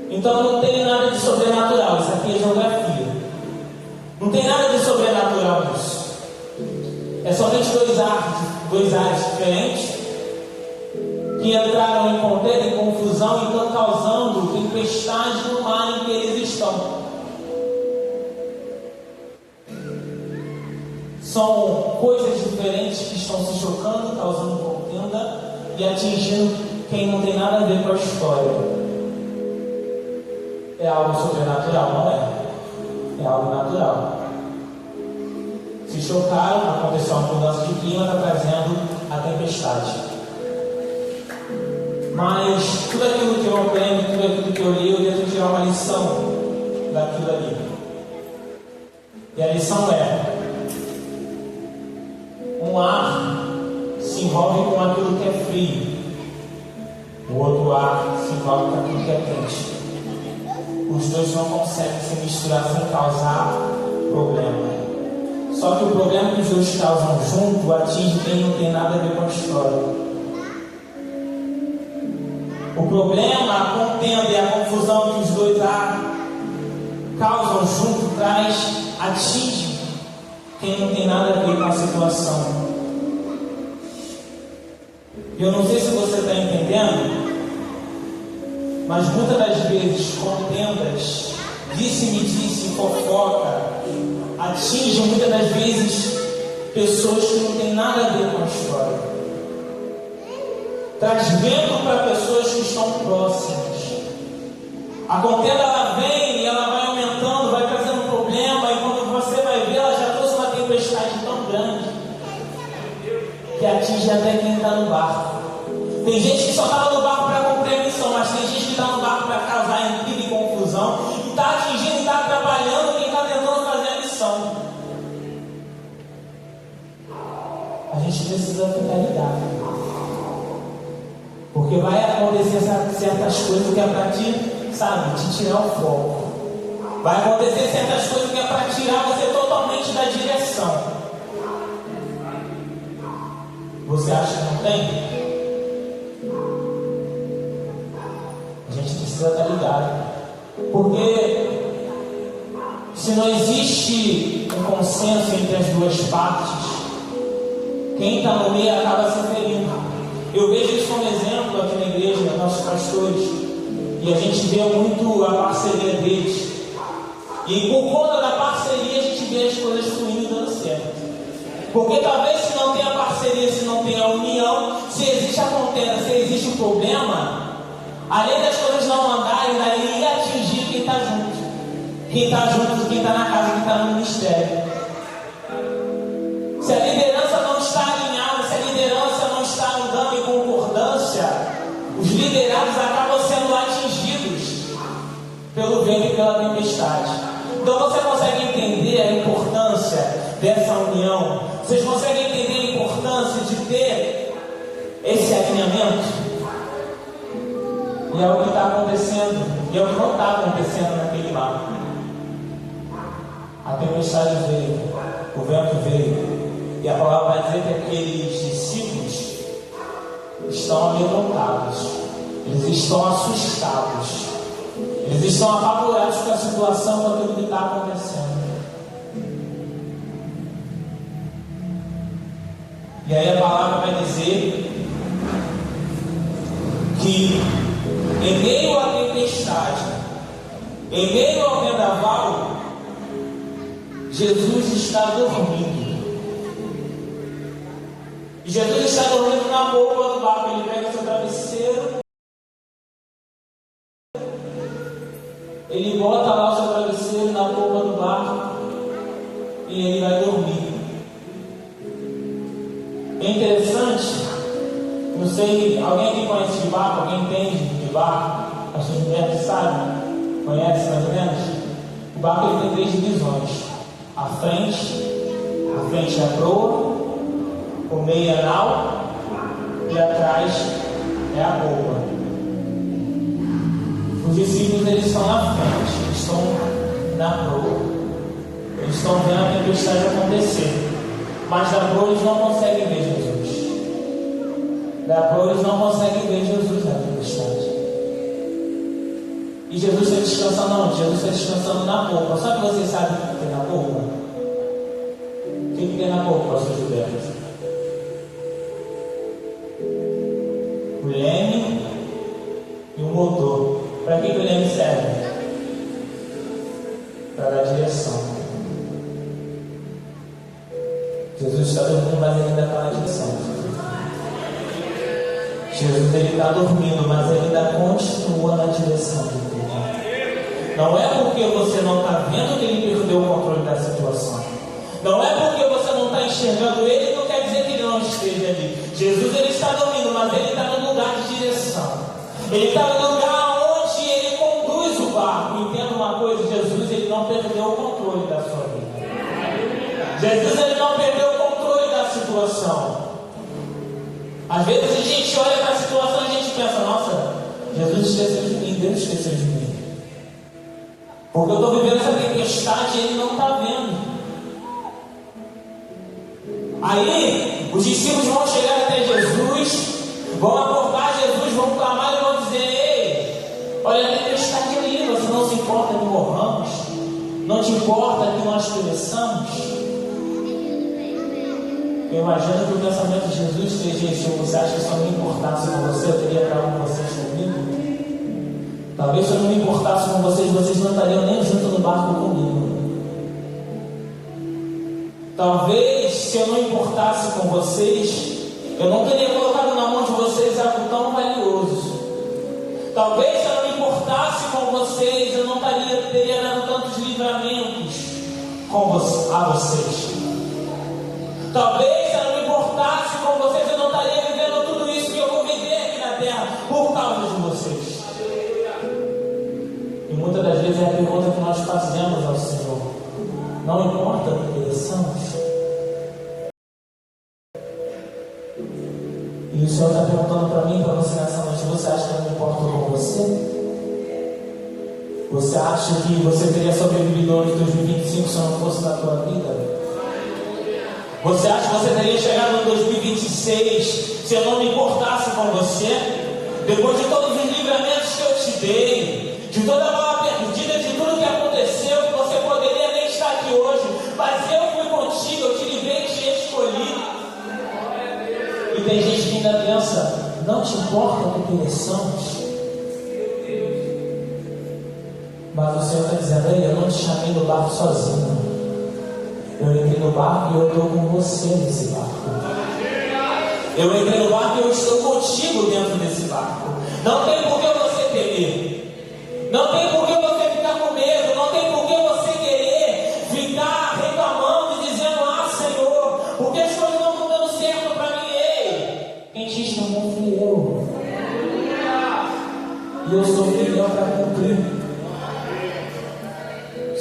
Speaker 3: Então não tem nada de sobrenatural, isso aqui é geografia. Não tem nada de sobrenatural nisso. É somente dois ares diferentes que entraram em contenda, em confusão, e estão causando tempestade no mar em que eles estão. São coisas diferentes que estão se chocando, causando contenda e atingindo quem não tem nada a ver com a história. É algo sobrenatural, não é? É algo natural. Se chocaram, aconteceu uma mudança de clima, está trazendo a tempestade. Mas tudo aquilo que eu aprendo, tudo aquilo que eu li, eu devo tirar uma lição daquilo ali. E a lição é: um ar se envolve com aquilo que é frio, o outro ar se envolve com aquilo que é quente. Os dois não conseguem se misturar sem causar problema. Só que o problema que os dois causam junto atinge quem não tem nada a ver com a história. O problema, a contenda e a confusão que os dois causam junto atinge quem não tem nada a ver com a situação. Eu não sei se você está entendendo, mas muitas das vezes contendas, disse-me-disse, fofoca, atinge muitas das vezes pessoas que não têm nada a ver com a história. Traz vento para pessoas que estão próximas. A contenda ela vem e ela vai aumentando, vai trazendo problema, e quando você vai ver, ela já trouxe uma tempestade tão grande que atinge até quem está no barco. Tem gente que só estava no barco para cumprir a missão, mas tem gente que está no barco para causar intriga e confusão, e está atingindo e está atrapalhando quem está tentando fazer a missão. A gente precisa ficar ligado, porque vai acontecer certas coisas que é para te tirar o foco. Vai acontecer certas coisas que é para tirar você totalmente da direção. Você acha que não tem? A gente precisa estar ligado, porque se não existe um consenso entre as duas partes, quem está no meio acaba se ferindo. Eu vejo isso como exemplo aqui na igreja, nossos pastores, e a gente vê muito a parceria deles, e por conta da parceria a gente vê as coisas fluindo e dando certo. Porque talvez se não tem a parceria, se não tem a união, se existe a contenda, se existe o problema, além das coisas não andarem, daí ia atingir quem está junto. Quem está junto, quem está na casa, quem está no ministério. Se a liderança não está alinhada, se a liderança não está andando em concordância, os liderados acabam sendo atingidos pelo vento e pela tempestade. Então você consegue entender a importância dessa união? Vocês conseguem entender a importância de ter esse alinhamento? E é o que está acontecendo, e é o que não está acontecendo naquele barco. A tempestade veio, o vento veio, e a palavra vai dizer que aqueles discípulos estão amedrontados, eles estão assustados, eles estão apavorados com a situação, com aquilo que está acontecendo. E aí a palavra vai dizer que em meio à tempestade, em meio ao vendaval, Jesus está dormindo. E Jesus está dormindo na polpa do barco. Ele pega seu travesseiro, ele bota lá o seu travesseiro na polpa do barco e ele vai dormir. É interessante, não sei, alguém aqui conhece de barco? Alguém entende de barco? Acho que mulher sabe, conhece mais ou menos? O barco ele tem 3 divisões. A frente é a proa, o meio é a nau e atrás é a polpa. Os discípulos eles estão na frente, eles estão na proa, eles estão vendo a tempestade acontecer, mas da proa eles não conseguem ver Jesus. Da proa eles não conseguem ver Jesus na tempestade. E Jesus está descansando onde? Jesus está descansando na polpa. Só que vocês sabem o que tem na polpa? O que tem na polpa, pastor Gilberto? O leme e o motor. Para que o leme serve? Para dar direção. Jesus está dormindo, mas ele ainda está na direção. Jesus está dormindo, mas ele ainda continua na direção de tudo. Não é porque você não está vendo que ele perdeu o controle da situação. Não é porque você não está enxergando ele, não quer dizer que ele não esteja ali. Jesus ele está dormindo, mas ele está no lugar de direção. Ele está no lugar onde ele conduz o barco. Entenda uma coisa, Jesus ele não perdeu o controle da sua vida. Jesus ele não perdeu o controle da situação. Às vezes a gente olha para a situação e a gente pensa, nossa, Jesus esqueceu de mim, Deus esqueceu de mim. Porque eu estou vivendo essa tempestade e ele não está vendo. Aí, os discípulos vão chegar até Jesus, vão abordar Jesus, vão clamar e vão dizer, ei, olha a tempestade ali, você não se importa que morramos? Não te importa que nós pereçamos? Eu imagino que o pensamento de Jesus seja esse: você acha que se eu não me importasse com você, eu teria estado com vocês comigo? Talvez se eu não me importasse com vocês, vocês não estariam nem junto no barco comigo. Talvez se eu não importasse com vocês, eu não teria colocado na mão de vocês algo tão valioso. Talvez se eu não me importasse com vocês, eu não teria dado tantos livramentos a vocês. Talvez se eu não me importasse com vocês, eu não estaria vivendo tudo isso que eu vou viver aqui na terra por causa de vocês. E muitas das vezes é a pergunta que nós fazemos ao Senhor: não importa o que pereçamos? E o Senhor está perguntando para mim, para você nessa noite: você acha que eu não me importo com você? Você acha que você teria sobrevivido ao ano de 2025 se eu não fosse na tua vida? Você acha que você teria chegado em 2026 se eu não me importasse com você? Depois de todos os livramentos que eu te dei, de toda a bala perdida, de tudo que aconteceu, que você poderia nem estar aqui hoje, mas eu fui contigo, eu te livrei, te escolhi. E tem gente que ainda pensa: não te importa que pereçamos? Mas o Senhor está dizendo: ei, eu não te chamei no barco sozinho. Eu entrei no barco e eu estou com você nesse barco. Eu entrei no barco e eu estou contigo dentro desse barco. Não tem por que você temer. Não tem por que você ficar com medo. Não tem por que você querer ficar reclamando e dizendo: ah, Senhor, porque as coisas não estão dando certo para mim. Ei, quem te chamou fui eu. E eu sou fiel para cumprir.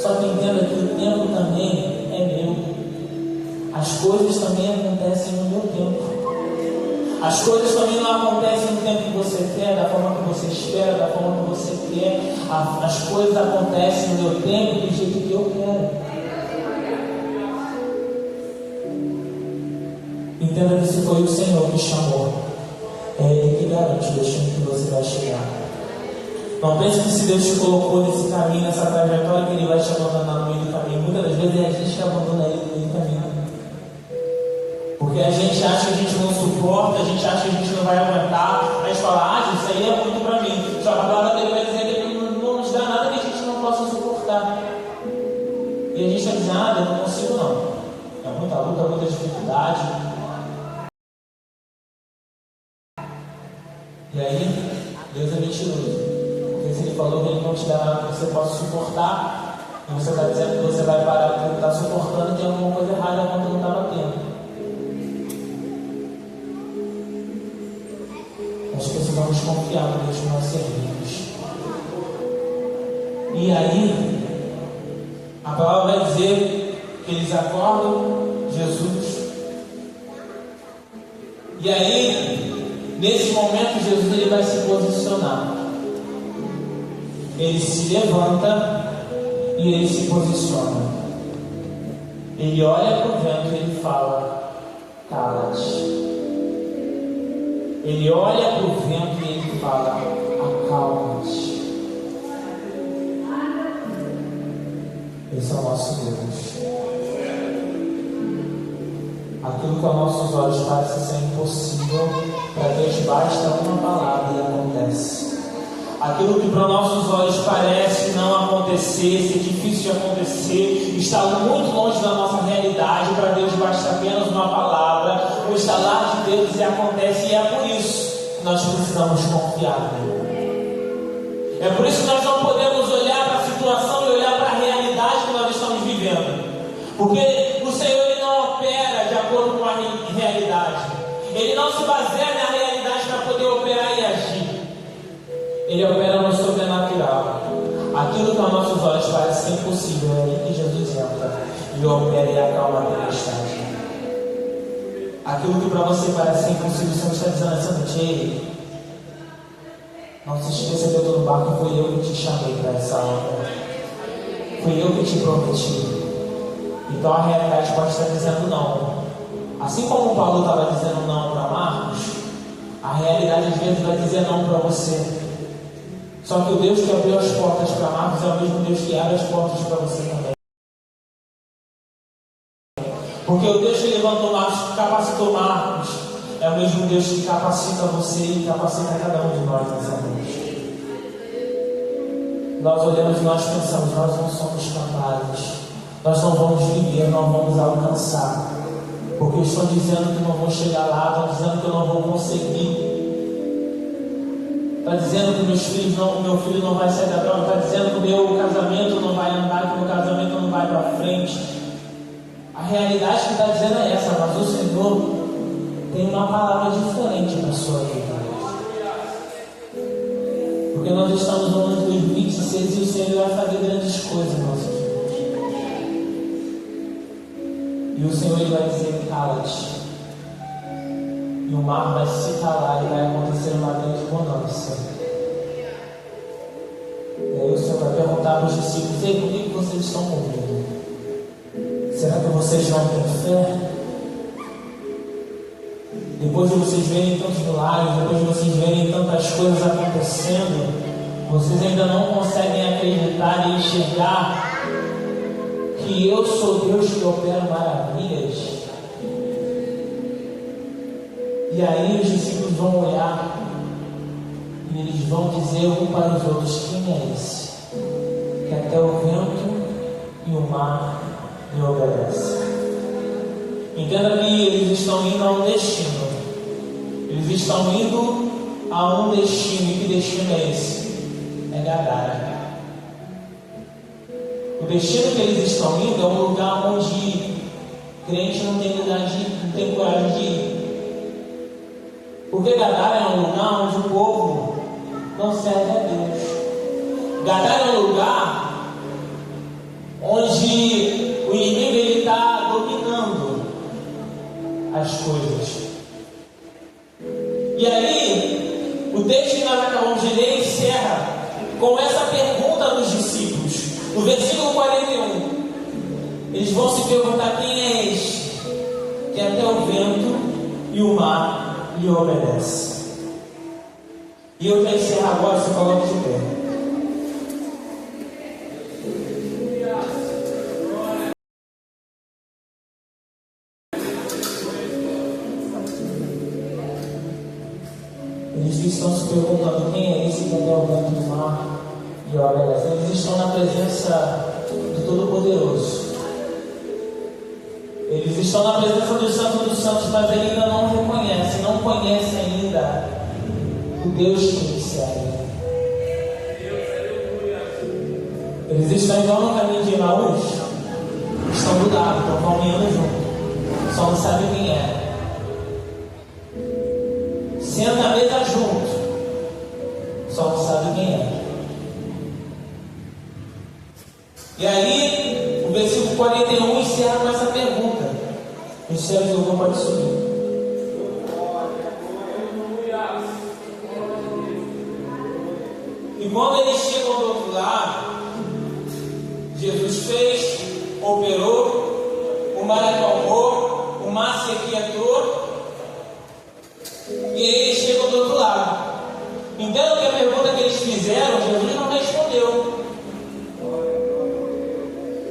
Speaker 3: Só que entenda que o tempo também é meu. As coisas também acontecem no meu tempo. As coisas também não acontecem no tempo que você quer, da forma que você espera, da forma que você quer. As coisas acontecem no meu tempo do jeito que eu quero. Entenda que se foi o Senhor que chamou, é Ele que garante o destino que você vai chegar. Não pense que se Deus te colocou nesse caminho, nessa trajetória, que Ele vai te abandonar no meio do caminho. Muitas das vezes é a gente que abandona Ele no meio do caminho. Porque a gente acha que a gente não suporta, a gente acha que a gente não vai aguentar. A gente fala, isso aí é muito para mim. Só que a palavra dele vai dizer que Ele não nos dá nada que a gente não possa suportar. E a gente está dizendo, eu não consigo não. É muita luta, muita dificuldade. E aí, Deus é mentiroso. Porque se Ele falou que Ele não te dá nada que você possa suportar, e você está dizendo que você vai parar porque Ele está suportando, tem alguma coisa errada quando não está batendo. Nós precisamos confiar no Deus que nós servimos. E aí, a palavra vai dizer que eles acordam Jesus. E aí, nesse momento, Jesus ele vai se posicionar. Ele se levanta e ele se posiciona. Ele olha para o vento e ele fala, cala-te. Ele olha para o vento e ele fala, acalma-te. Esse é o nosso Deus. Aquilo que aos nossos olhos parece ser impossível, para Deus basta uma palavra e acontece. Aquilo que para nossos olhos parece não acontecer, ser difícil de acontecer, está muito longe da nossa realidade, para Deus basta apenas uma palavra, o estalar de Deus e acontece, e é por isso que nós precisamos confiar nele. É por isso que nós não podemos olhar para a situação e olhar para a realidade que nós estamos vivendo, porque o Senhor ele não opera de acordo com a realidade, Ele não se baseia na realidade para poder operar e agir. Ele opera no sobrenatural. Aquilo que aos nossos olhos parece impossível, é aí que Jesus entra e opera e acalma a tempestade. Aquilo que para você parece impossível, o Senhor está dizendo essa noite, ei, não se esqueça que eu estou no barco, foi eu que te chamei para essa obra, foi eu que te prometi. Então a realidade pode estar dizendo não. Assim como o Paulo estava dizendo não para Marcos, a realidade às vezes vai dizer não para você. Só que o Deus que abriu as portas para Marcos é o mesmo Deus que abre as portas para você também. Porque o Deus que levantou Marcos, que capacitou Marcos, é o mesmo Deus que capacita você e capacita cada um de nós nessa noite. Nós olhamos e nós pensamos, nós não somos capazes, nós não vamos viver, não vamos alcançar, porque estão dizendo que não vou chegar lá, estão dizendo que eu não vou conseguir. Está dizendo que meu filho não vai sair da droga, está dizendo que o meu casamento não vai andar, que o meu casamento não vai para frente. A realidade que está dizendo é essa, mas o Senhor tem uma palavra diferente para a sua vida. Porque nós estamos no ano de 2026 e o Senhor vai fazer grandes coisas em nossas vidas. E o Senhor ele vai dizer, cala-te. E o mar vai se calar e vai acontecer uma grande bonança. E aí o Senhor vai perguntar para os discípulos, ei, por que vocês estão com medo? Será que vocês não têm fé? Depois de vocês verem tantos milagres, depois de vocês verem tantas coisas acontecendo, vocês ainda não conseguem acreditar e enxergar que eu sou Deus que opera maravilhas? E aí os discípulos vão olhar e eles vão dizer um para os outros, quem é esse? Que até o vento e o mar lhe obedecem. Entenda que eles estão indo a um destino. Eles estão indo a um destino. E que destino é esse? É Gadara. O destino que eles estão indo é um lugar onde crente não tem coragem de ir. Porque Gadara é um lugar onde o povo não serve a Deus. Gadara é um lugar onde o inimigo ele está dominando as coisas. E aí, o texto que nós acabamos de ler encerra com essa pergunta dos discípulos. No versículo 41, eles vão se perguntar: quem é este que até o vento e o mar lhe obedecem? E eu já encerro agora, se coloque de pé. Eles estão se perguntando: quem é esse que até o vento e o mar lhe obedecem? Eles estão na presença do Todo-Poderoso. Eles estão na presença dos Santos dos Santos, mas ainda não reconhecem, não conhecem ainda o Deus que eles servem. Eles estão igual no caminho de Emaús, estão do lado, estão caminhando junto, só não sabem quem é. Senta na mesa junto, só não sabe quem é. E aí, o versículo 41 encerra com essa pergunta. Os céus do louvor pode subir. E quando eles chegam do outro lado, Jesus fez, operou, o mar acalmou, o mar se aquietou, e eles chegam do outro lado. Entendo que a pergunta que eles fizeram, Jesus não respondeu.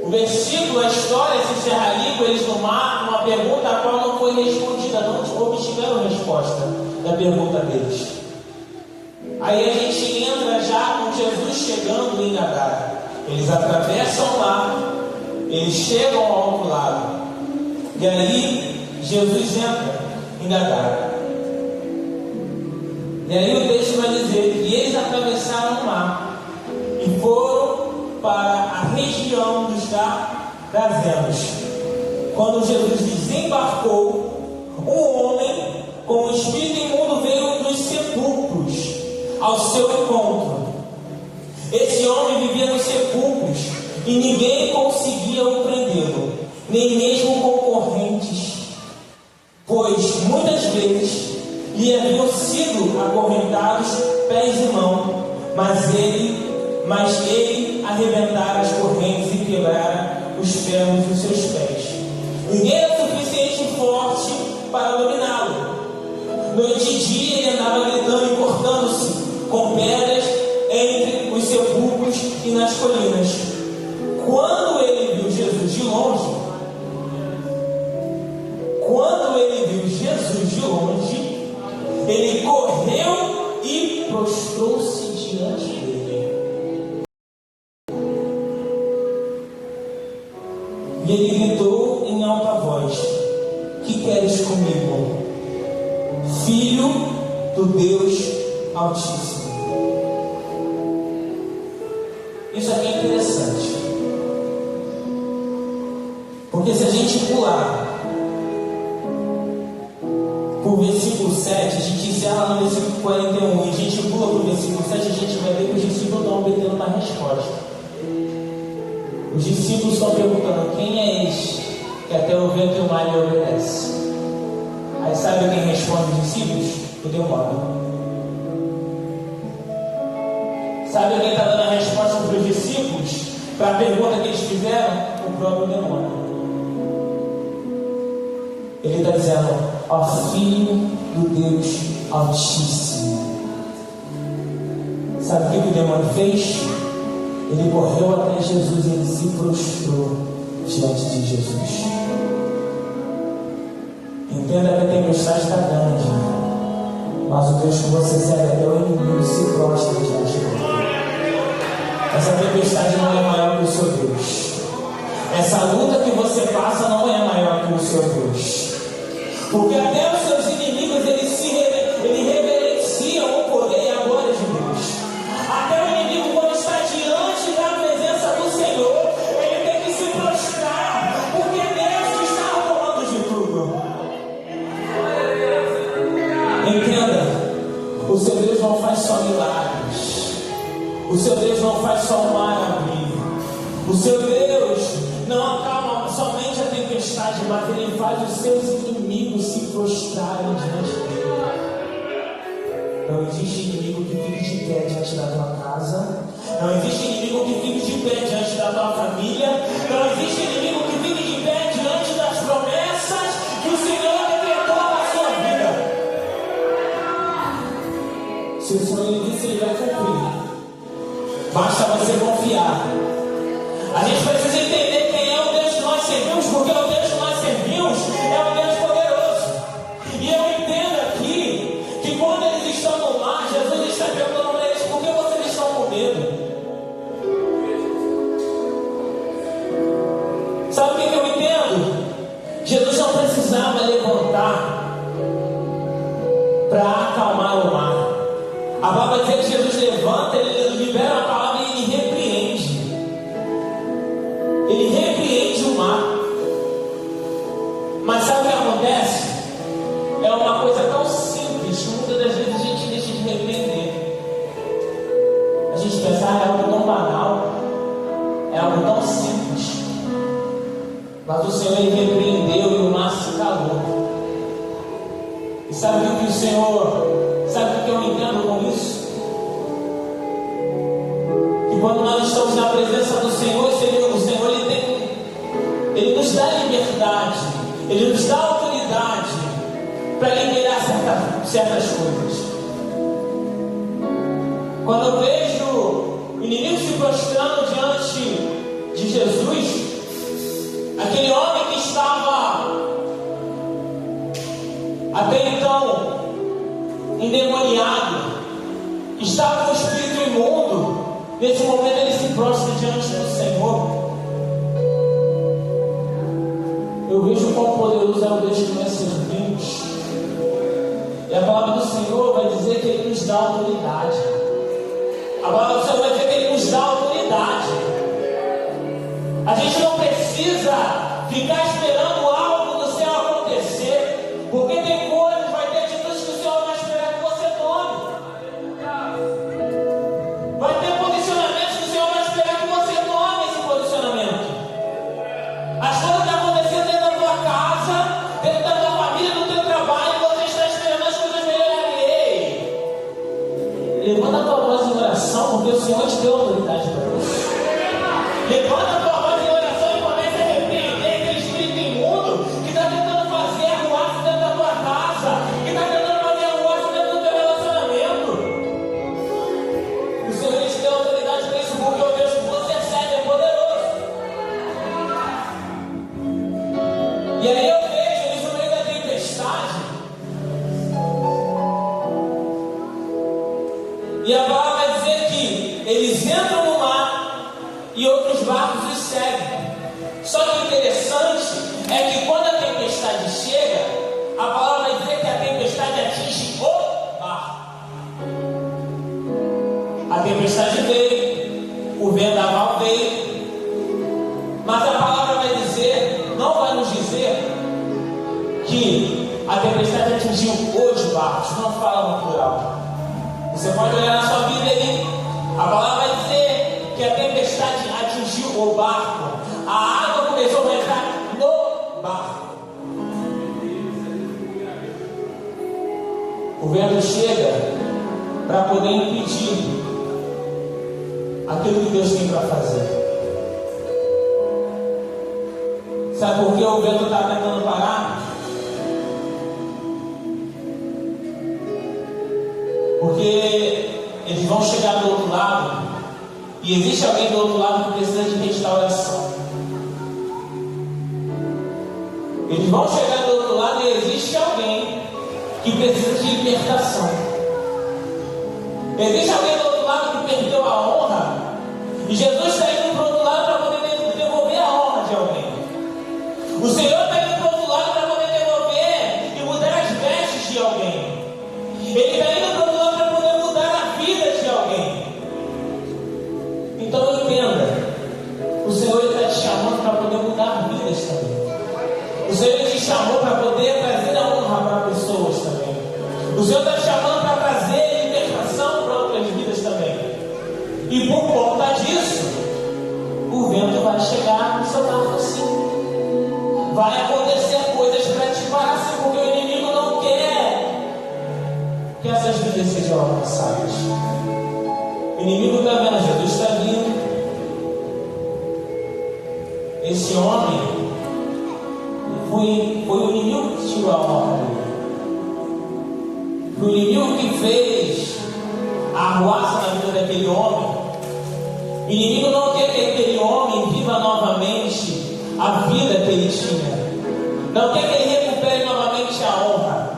Speaker 3: O versículo, a história se encerra ali com eles no mar, uma pergunta a qual não foi respondida, não obtiveram resposta da pergunta deles. Aí a gente entra já com Jesus chegando em Gadara. Eles atravessam o mar, eles chegam ao outro lado, e aí Jesus entra em Gadara. E aí o texto vai dizer que eles atravessaram o mar e foram para a região dos Gadarenos. Quando Jesus desembarcou, um homem com o espírito imundo veio dos sepulcros ao seu encontro. Esse homem vivia nos sepulcros e ninguém conseguia o prendê-lo, nem mesmo concorrentes, pois muitas vezes lhe haviam sido acorrentados pés e mãos, mas ele arrebentara as correntes e quebrara os ferros dos seus pés. Ninguém era suficiente forte para dominá-lo. Noite e dia ele andava gritando e cortando-se com pedras entre os sepulcros e nas colinas. Quando ele viu Jesus de longe, ele correu e prostrou-se diante dele. E ele gritou em alta voz: que queres comigo, Filho do Deus Altíssimo? Isso aqui é interessante, porque se a gente pular o versículo 7, a gente encerra no versículo 41 e a gente pula para o versículo 7, a gente vai ver que os discípulos estão obtendo uma resposta. Os discípulos estão perguntando: quem é este que até o vento e o mar lhe obedece? Aí sabe quem responde os discípulos? O demônio. Sabe quem está dando a resposta para os discípulos, para a pergunta que eles fizeram? O próprio demônio. Ele está dizendo: ó Filho do Deus Altíssimo. Sabe o que o demônio fez? Ele correu até Jesus e ele se prostrou diante de Jesus. Entenda que a tempestade está grande, mas o Deus que você serve, até o inimigo se prostra diante dele. Essa tempestade não é maior que o seu Deus. Essa luta que você passa não é maior que o seu Deus. Porque até os seus inimigos, eles reverenciam o poder e a glória de Deus. Até o inimigo, quando está diante da presença do Senhor, ele tem que se prostrar, porque Deus está no comando de tudo. Entenda, o seu Deus não faz só milagres. O seu Deus não faz só o mar abrir. O seu Deus não acalma somente a tempestade, mas Ele faz os seus inimigos se prostrarem diante dele. Não existe inimigo que fique de pé diante da tua casa. Não existe inimigo que fique de pé diante da tua família. Não existe inimigo que fique de pé diante das promessas que o Senhor decretou na sua vida. Se o Senhor Ele disse, Ele vai cumprir. Basta você confiar. A gente precisa entender quem é o Deus que nós servimos, porque o Deus que nós servimos é um Deus poderoso. E eu entendo aqui que quando eles estão no mar, Jesus está perguntando para eles: por que vocês estão com medo? Sabe o que eu entendo? Jesus não precisava levantar para acalmar o mar. A palavra diz que Jesus levanta, Ele libera a palavra e Ele repreende. Ele repreende o mar. Mas sabe o que acontece? É uma coisa tão simples que muitas das vezes a gente deixa de repreender. A gente pensa, é algo tão banal, é algo tão simples. Mas o Senhor Ele repreendeu e o mar se calou. E sabe o que o Senhor, sabe o que eu entendo com isso? Que quando nós estamos na presença do Senhor, o Senhor Ele nos dá liberdade, Ele nos dá autoridade para liberar certas coisas. Quando eu vejo o inimigo se prostrando diante de Jesus, aquele homem que estava até então endemoniado, que estava com o espírito imundo, nesse momento ele se prostra diante do Senhor. Eu vejo quão poderoso é o Deus que nós servimos. E a palavra do Senhor vai dizer que Ele nos dá autoridade. A palavra do Senhor vai dizer que Ele nos dá autoridade. A gente não precisa ficar esperando algo do céu acontecer, porque tem coisas, vai ter atitudes que o Senhor vai esperar que você tome. Vai ter posicionamentos que o Senhor vai esperar que você tome esse posicionamento. As coisas estão acontecendo dentro da tua casa, dentro da tua família, no teu trabalho, e você está esperando as coisas melhorarem. Ei, levanta a tua voz em oração, porque o Senhor te deu autoridade para isso. Levanta a tua voz em oração e comece a repreender aquele espírito imundo que está tentando fazer arruaça dentro da tua casa, que está tentando fazer arruaça dentro do teu relacionamento. O Senhor te deu autoridade para isso, porque o Deus que você serve é poderoso. E aí eu vejo eles no meio da tempestade, e a palavra vai dizer que eles entram no mar e outros barcos os seguem. Só que o interessante é que quando a tempestade chega, a palavra vai dizer que a tempestade atinge o barco. A tempestade veio, o vendaval veio, mas a palavra vai dizer, não vai nos dizer que a tempestade atingiu os barcos, não fala no plural. Você pode olhar na sua Bíblia aí, a palavra vai dizer que a tempestade atingiu o barco, a água começou a entrar no barco. O vento chega para poder impedir aquilo que Deus tem para fazer. Sabe por que o vento está tentando parar? Porque eles vão chegar do outro lado, e existe alguém do outro lado que precisa de restauração. Eles vão chegar do outro lado e existe alguém que precisa de libertação. Existe alguém do outro lado que perdeu a honra, e Jesus está indo para o outro lado para poder devolver a honra de alguém. O Senhor está indo para o outro lado para poder devolver e mudar as vestes de alguém. Ele está indo para o outro lado para poder mudar a vida de alguém. Então entenda, o Senhor está te chamando para poder mudar vidas também. O Senhor te chamou para poder trazer a honra para pessoas também. O Senhor está te chamando para trazer libertação para outras vidas também. E por conta disso, o vento avançadas. O inimigo está vendo, Jesus está vindo. Esse homem foi o inimigo que tirou a honra dele. Foi o inimigo que fez a arruaça na vida daquele homem. O inimigo não quer que aquele homem viva novamente a vida que ele tinha. Não quer que ele recupere novamente a honra.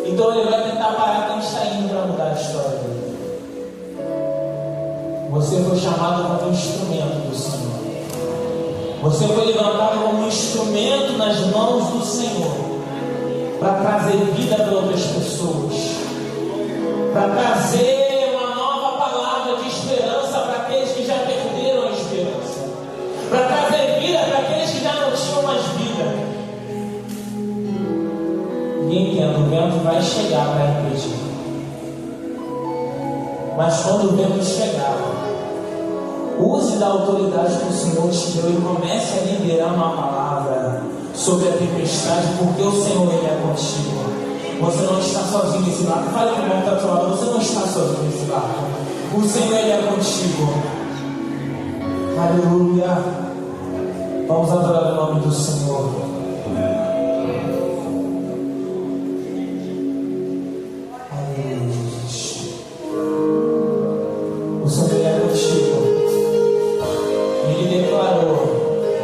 Speaker 3: Então ele vai tentar parar quem está indo para mudar a história dele. Você foi chamado como instrumento do Senhor. Você foi levantado como instrumento nas mãos do Senhor para trazer vida para outras pessoas, para trazer uma nova palavra de esperança para aqueles que já perderam a esperança, para trazer vida para aqueles que já não tinham mais vida. Ninguém entende, o vento vai chegar para impedir. Mas quando o vento chegar, use da autoridade que o Senhor te deu e comece a liberar uma palavra sobre a tempestade, porque o Senhor ele é contigo. Você não está sozinho nesse barco. Fale com o irmão que está do seu lado, você não está sozinho nesse barco. O Senhor ele é contigo. Aleluia. Vamos adorar o nome do Senhor. Aleluia, Jesus. O Senhor ele é contigo. Ele declarou,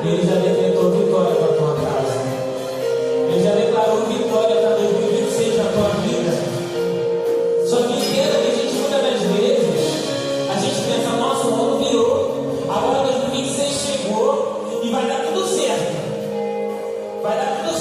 Speaker 3: ele já decretou vitória para a tua casa. Ele já declarou vitória para 2026 na tua vida. Só que entenda que a gente, muitas das vezes, a gente pensa, nossa, o ano virou, agora 2026 chegou e vai dar tudo certo. Vai dar tudo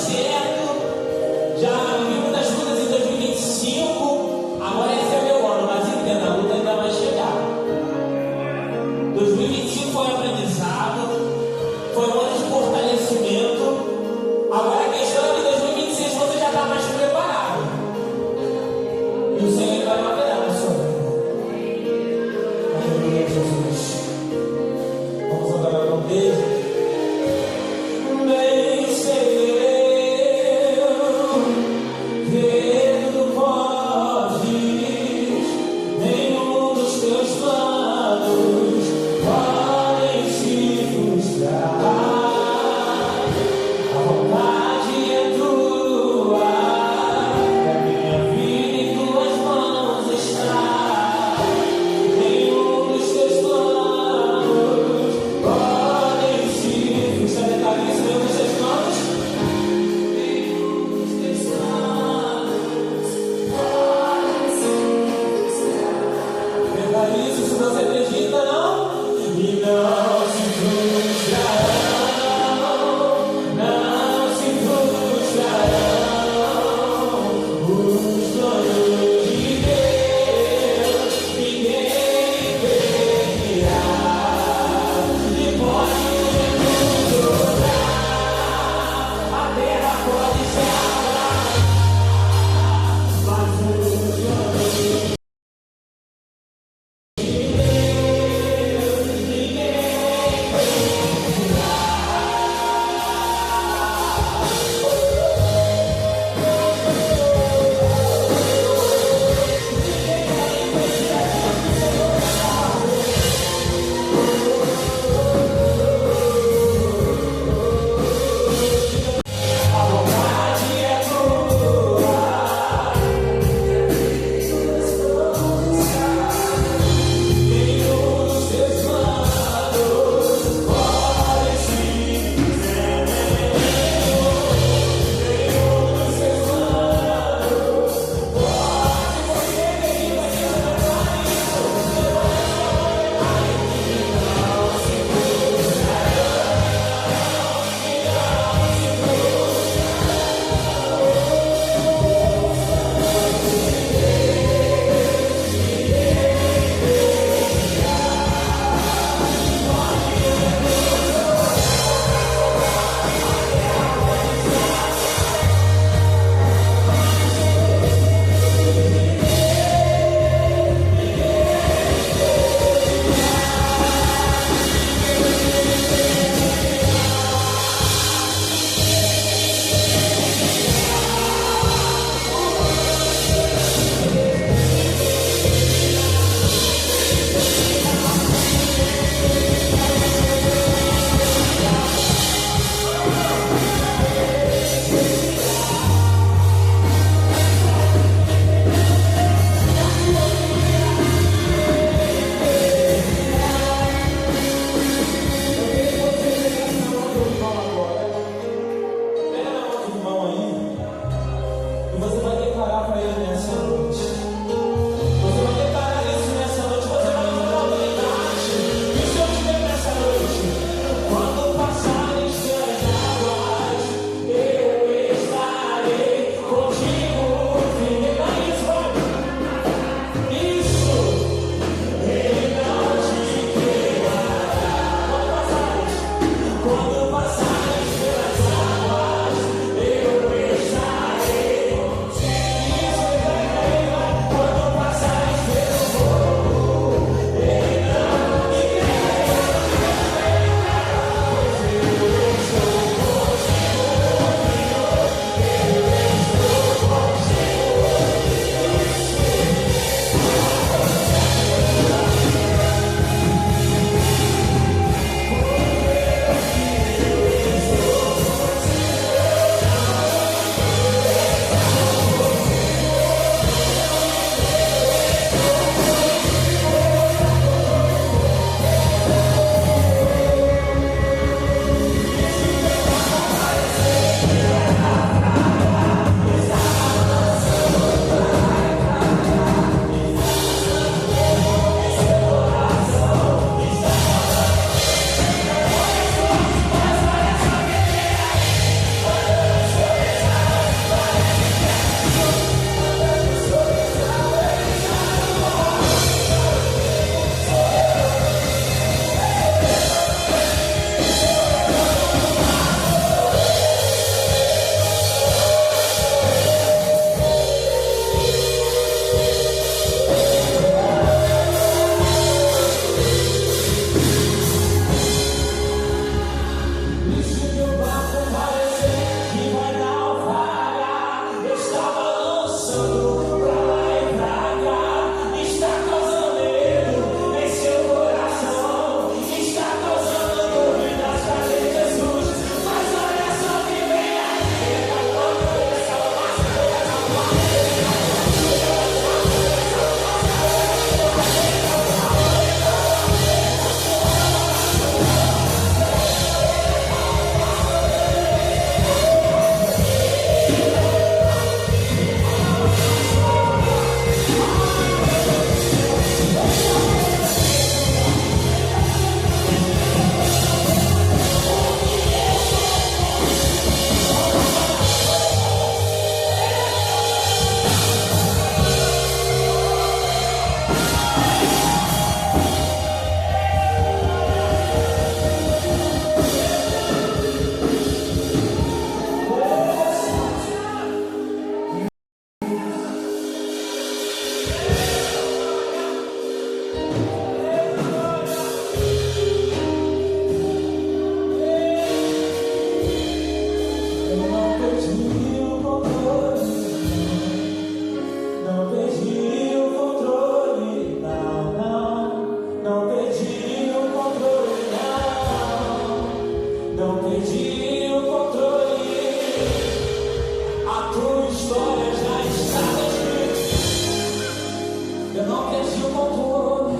Speaker 3: Eu não perdi o controle.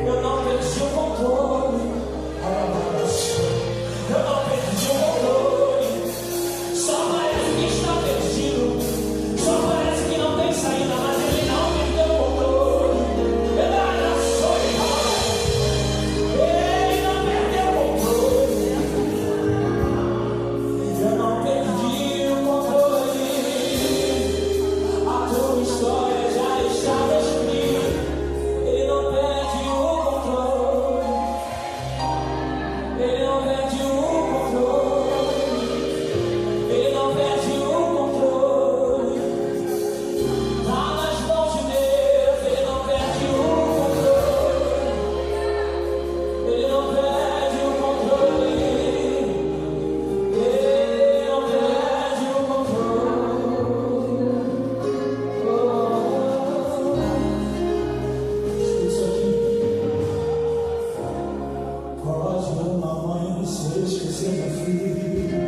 Speaker 3: Eu não perdi o controle. Eu não perdi o controle. Só parece que está perdido. Só parece que não tem saída, mas ele não perdeu o controle. Ele não perdeu o controle. Eu não perdi o controle. A tua história já está escrita. Ele não perde o controle. Ele não perde o controle. Ele não perde o controle. Tá nas mãos de Deus. Ele não perde o controle. Ele não perde o controle. Ele não perde o controle. Isso aqui. Pode uma mãe se esquecer do filho.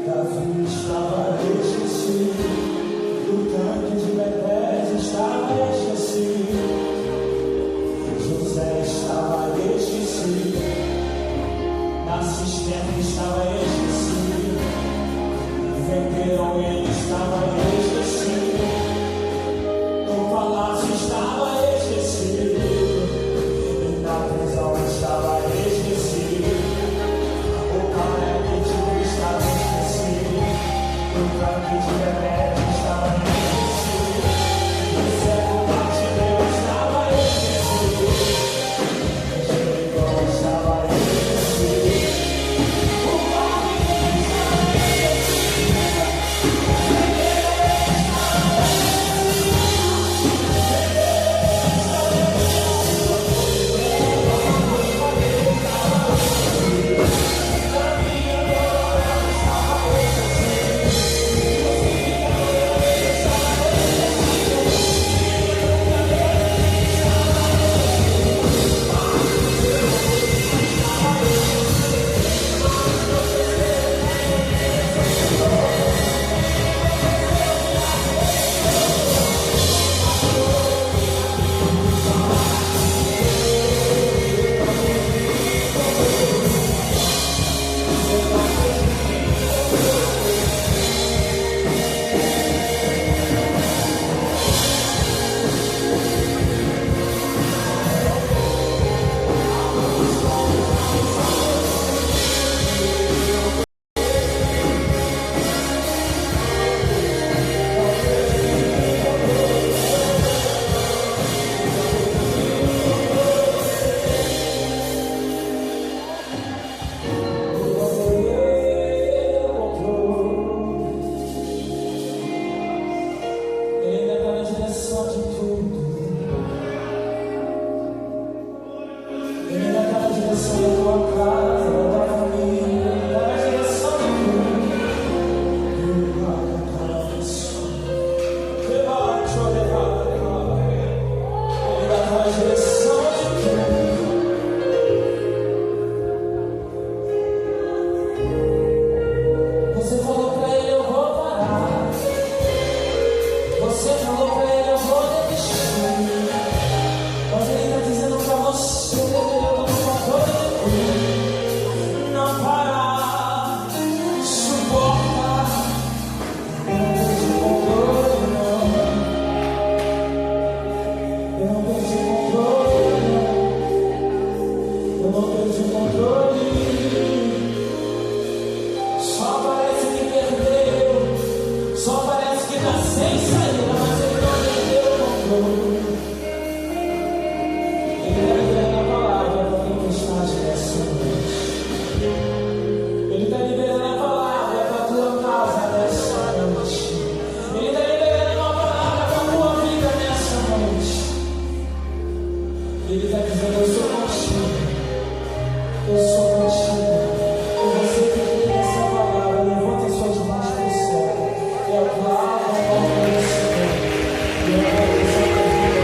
Speaker 3: Davi estava esquecido. O tanque de Betés estava esquecido. José estava esquecido. Na cisterna estava esquecido. Venderam ele, estava esquecido. No palácio estava esquecido. E na prisão estava esquecido. O paralítico estava esquecido. O tanque de Betés estava esquecido. O cego Bartimeu estava esquecido. O Jericó estava esquecido. O Bartimeu estava Ele está na direção de tudo. Ele está na direção da tua casa, da tua família. Ele está na direção de tudo. Ele está na direção. Ele está na direção de tudo. Você falou pra ele, eu vou parar. Você falou pra ele, eu vou desistir. Mas ele está dizendo pra você, eu tô no controle de tudo. Não parar, suporta. Eu não perdi o controle, não. Eu não perdi o controle, não. Eu não perdi o controle. Só parece que perdeu. Só parece que tá sem saída, mas ele não perdeu o controle. Ele está liberando a palavra para quem está nessa noite. Ele está liberando a palavra para a tua casa nessa noite. Ele está liberando uma palavra para a tua vida nessa noite. Ele está dizendo, eu sou contigo. Eu sou contigo. E você que tem essa palavra, levanta suas mãos para o céu. E aplauda o nome do Senhor. E agradeça a tua vida.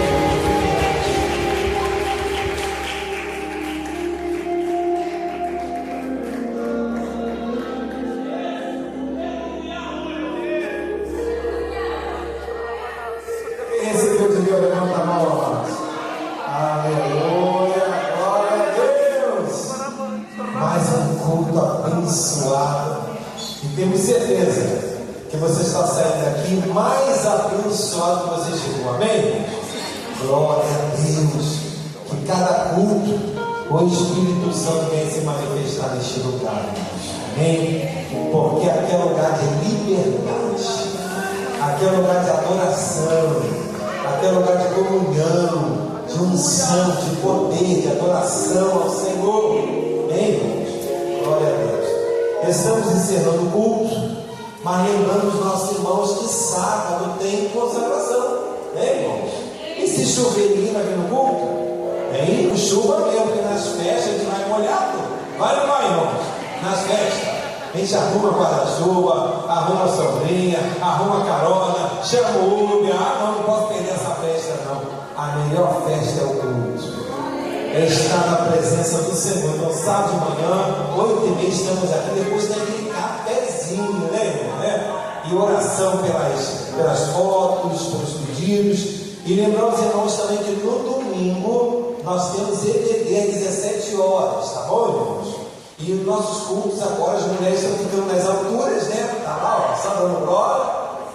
Speaker 4: Esse abençoado que você chegou, amém? Glória a Deus. Que cada culto o Espírito Santo venha se manifestar neste lugar, amém? Porque aqui é lugar de liberdade, aqui é lugar de adoração, aqui é lugar de comunhão, de unção, de poder, de adoração ao Senhor, amém, irmãos? Glória a Deus. Estamos encerrando o culto, mas lembrando os nossos irmãos que sábado tem consagração, né, irmãos? E se chover aqui no culto, vem chuva mesmo, porque nas festas a gente vai molhado. Vai ou não vai, irmãos? Nas festas, a gente arruma guarda-chuva, arruma sombrinha, arruma carona, chama o Uber. Não posso perder essa festa, não. A melhor festa é o culto. É estar na presença do Senhor. Então, sábado de manhã, 8h30, estamos aqui, depois daquele cafezinho, né, irmão? E oração pelas fotos, pelos pedidos. E lembrar os irmãos também que no domingo nós temos EBD às 17 horas, tá bom, irmãos? E os nossos cultos agora, as mulheres estão ficando nas alturas, né? Tá lá, ó, só dando glória,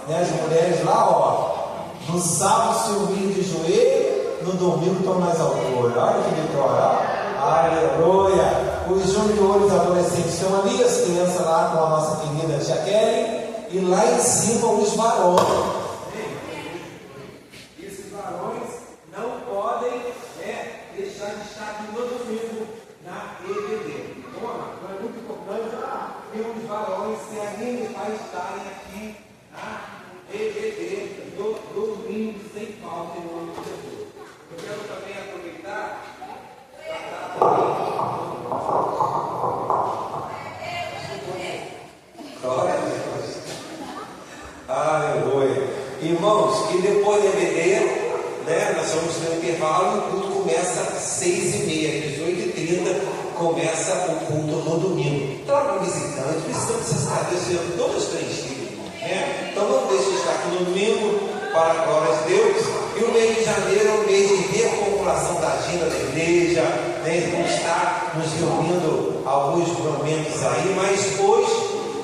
Speaker 4: né? As mulheres lá, ó, no sábado se humilham de joelho, no domingo estão nas alturas. Olha que vitória, aleluia! Os juniores adolescentes estão ali, as crianças lá com a nossa querida Tia Kelly, e lá em cima os varões. Não podem deixar de estar aqui no domingo na EBD. Então, não é muito importante que os varões se animem para estarem aqui na EBD no domingo sem falta, em nome de Jesus. Eu quero também aproveitar para glória a Deus. Aleluia. Irmãos, e depois da EBD, nós vamos ter um intervalo, o culto começa às 6h30, 18h30, começa o culto no domingo. Traga um visitante, precisamos dessas cadeiras sendo todas preenchidas, né? Então não deixe de estar aqui no domingo, para a glória de Deus. E o mês de janeiro é o mês de reformulação da agenda da igreja, né? Vamos estar nos reunindo alguns momentos aí, mas hoje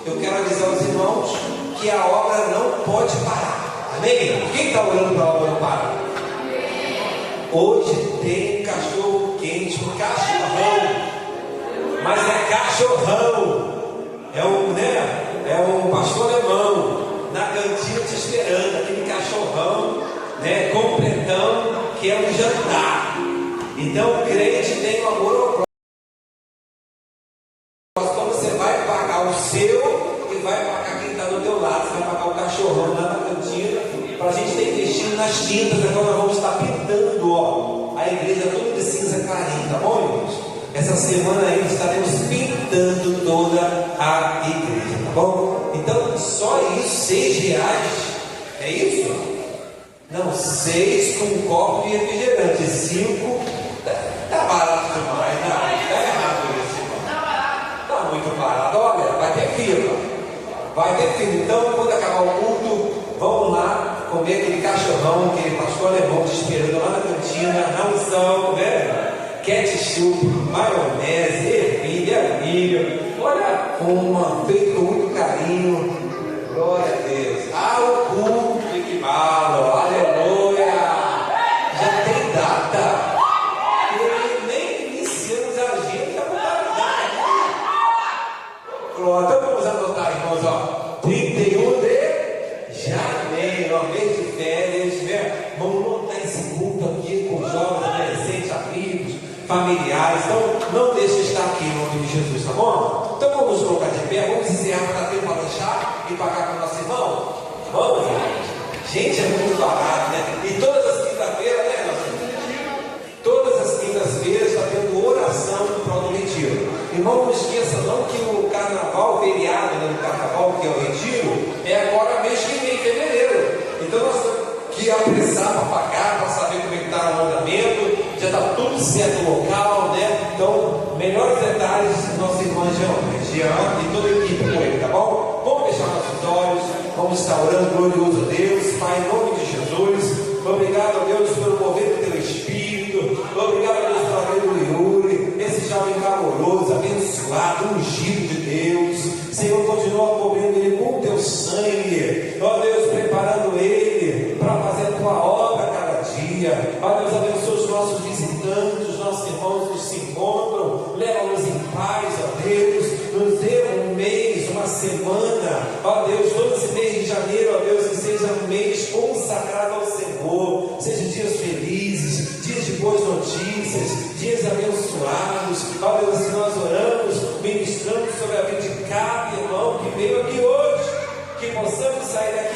Speaker 4: eu quero avisar os irmãos que a obra não pode parar, amém? Quem está orando para a obra não parar? Hoje tem cachorro quente, cachorrão, mas é cachorrão, é um pastor alemão na cantina te esperando, aquele cachorrão, completão, que é um jantar. Então o crente tem um amor ao próximo. Então você vai pagar o seu e vai pagar quem está do teu lado. Você vai pagar o cachorrão lá na cantina, para a gente ter investido nas tintas. Agora nós vamos estar pintando a igreja toda de cinza clarinho, tá bom, irmãos? Essa semana aí estaremos pintando toda a igreja, tá bom? Então só isso, R$6, é isso? Não, 6 com um copo de refrigerante, 5 tá barato demais, não, tá errado isso, irmão. Tá muito barato, olha, vai ter fila. Então quando acabar o culto, vamos lá comer aquele cachorrão, aquele pastor alemão te esperando lá na cantina, na unção, ketchup, maionese, ervilha, milho, olha, feito com muito carinho, glória a Deus. O culto que bala, aleluia, já tem data, e nem iniciamos a agenda, já botaram data. Glória, então vamos anotar, irmãos, 31 de janeiro, mês de férias, né? Vamos montar esse culto aqui com jovens, adolescentes, amigos, familiares. Então não deixe de estar aqui em nome de Jesus, tá bom? Então vamos colocar de pé, vamos encerrar para dar tempo para lanchar e pagar com o nosso irmão. Vamos, irmãos? Gente, é muito barato, né? E todas as quintas-feiras, né, todas as quintas-feiras está tendo oração no prol do retiro. Irmão, não esqueça não que o carnaval, o feriado do carnaval, que é o retiro, é agora mês que vem, em fevereiro. Então nós temos que apressar para pagar, para saber como é que está o andamento, já está tudo certo no local, né? Então, melhores detalhes, nosso irmão Jean e toda a equipe com ele, tá bom? Vamos fechar nossos olhos, vamos estar orando, glorioso a Deus, Pai, em nome de Jesus. Obrigado a Deus pelo mover do teu Espírito, obrigado a Deus pela vida do Yuri, esse jovem caloroso, abençoado, ungido de Deus. Senhor, continua cobrindo ele com o teu sangue, ó Deus, preparando ele para Ó Deus, abençoa os nossos visitantes, os nossos irmãos que se encontram, leva-nos em paz, ó Deus, nos dê um mês, uma semana, ó Deus, todo esse mês de janeiro, ó Deus, que seja um mês consagrado ao Senhor, seja dias felizes, dias de boas notícias, dias abençoados, ó Deus, assim nós oramos, ministramos sobre a vida de cada irmão que veio aqui hoje, que possamos sair daqui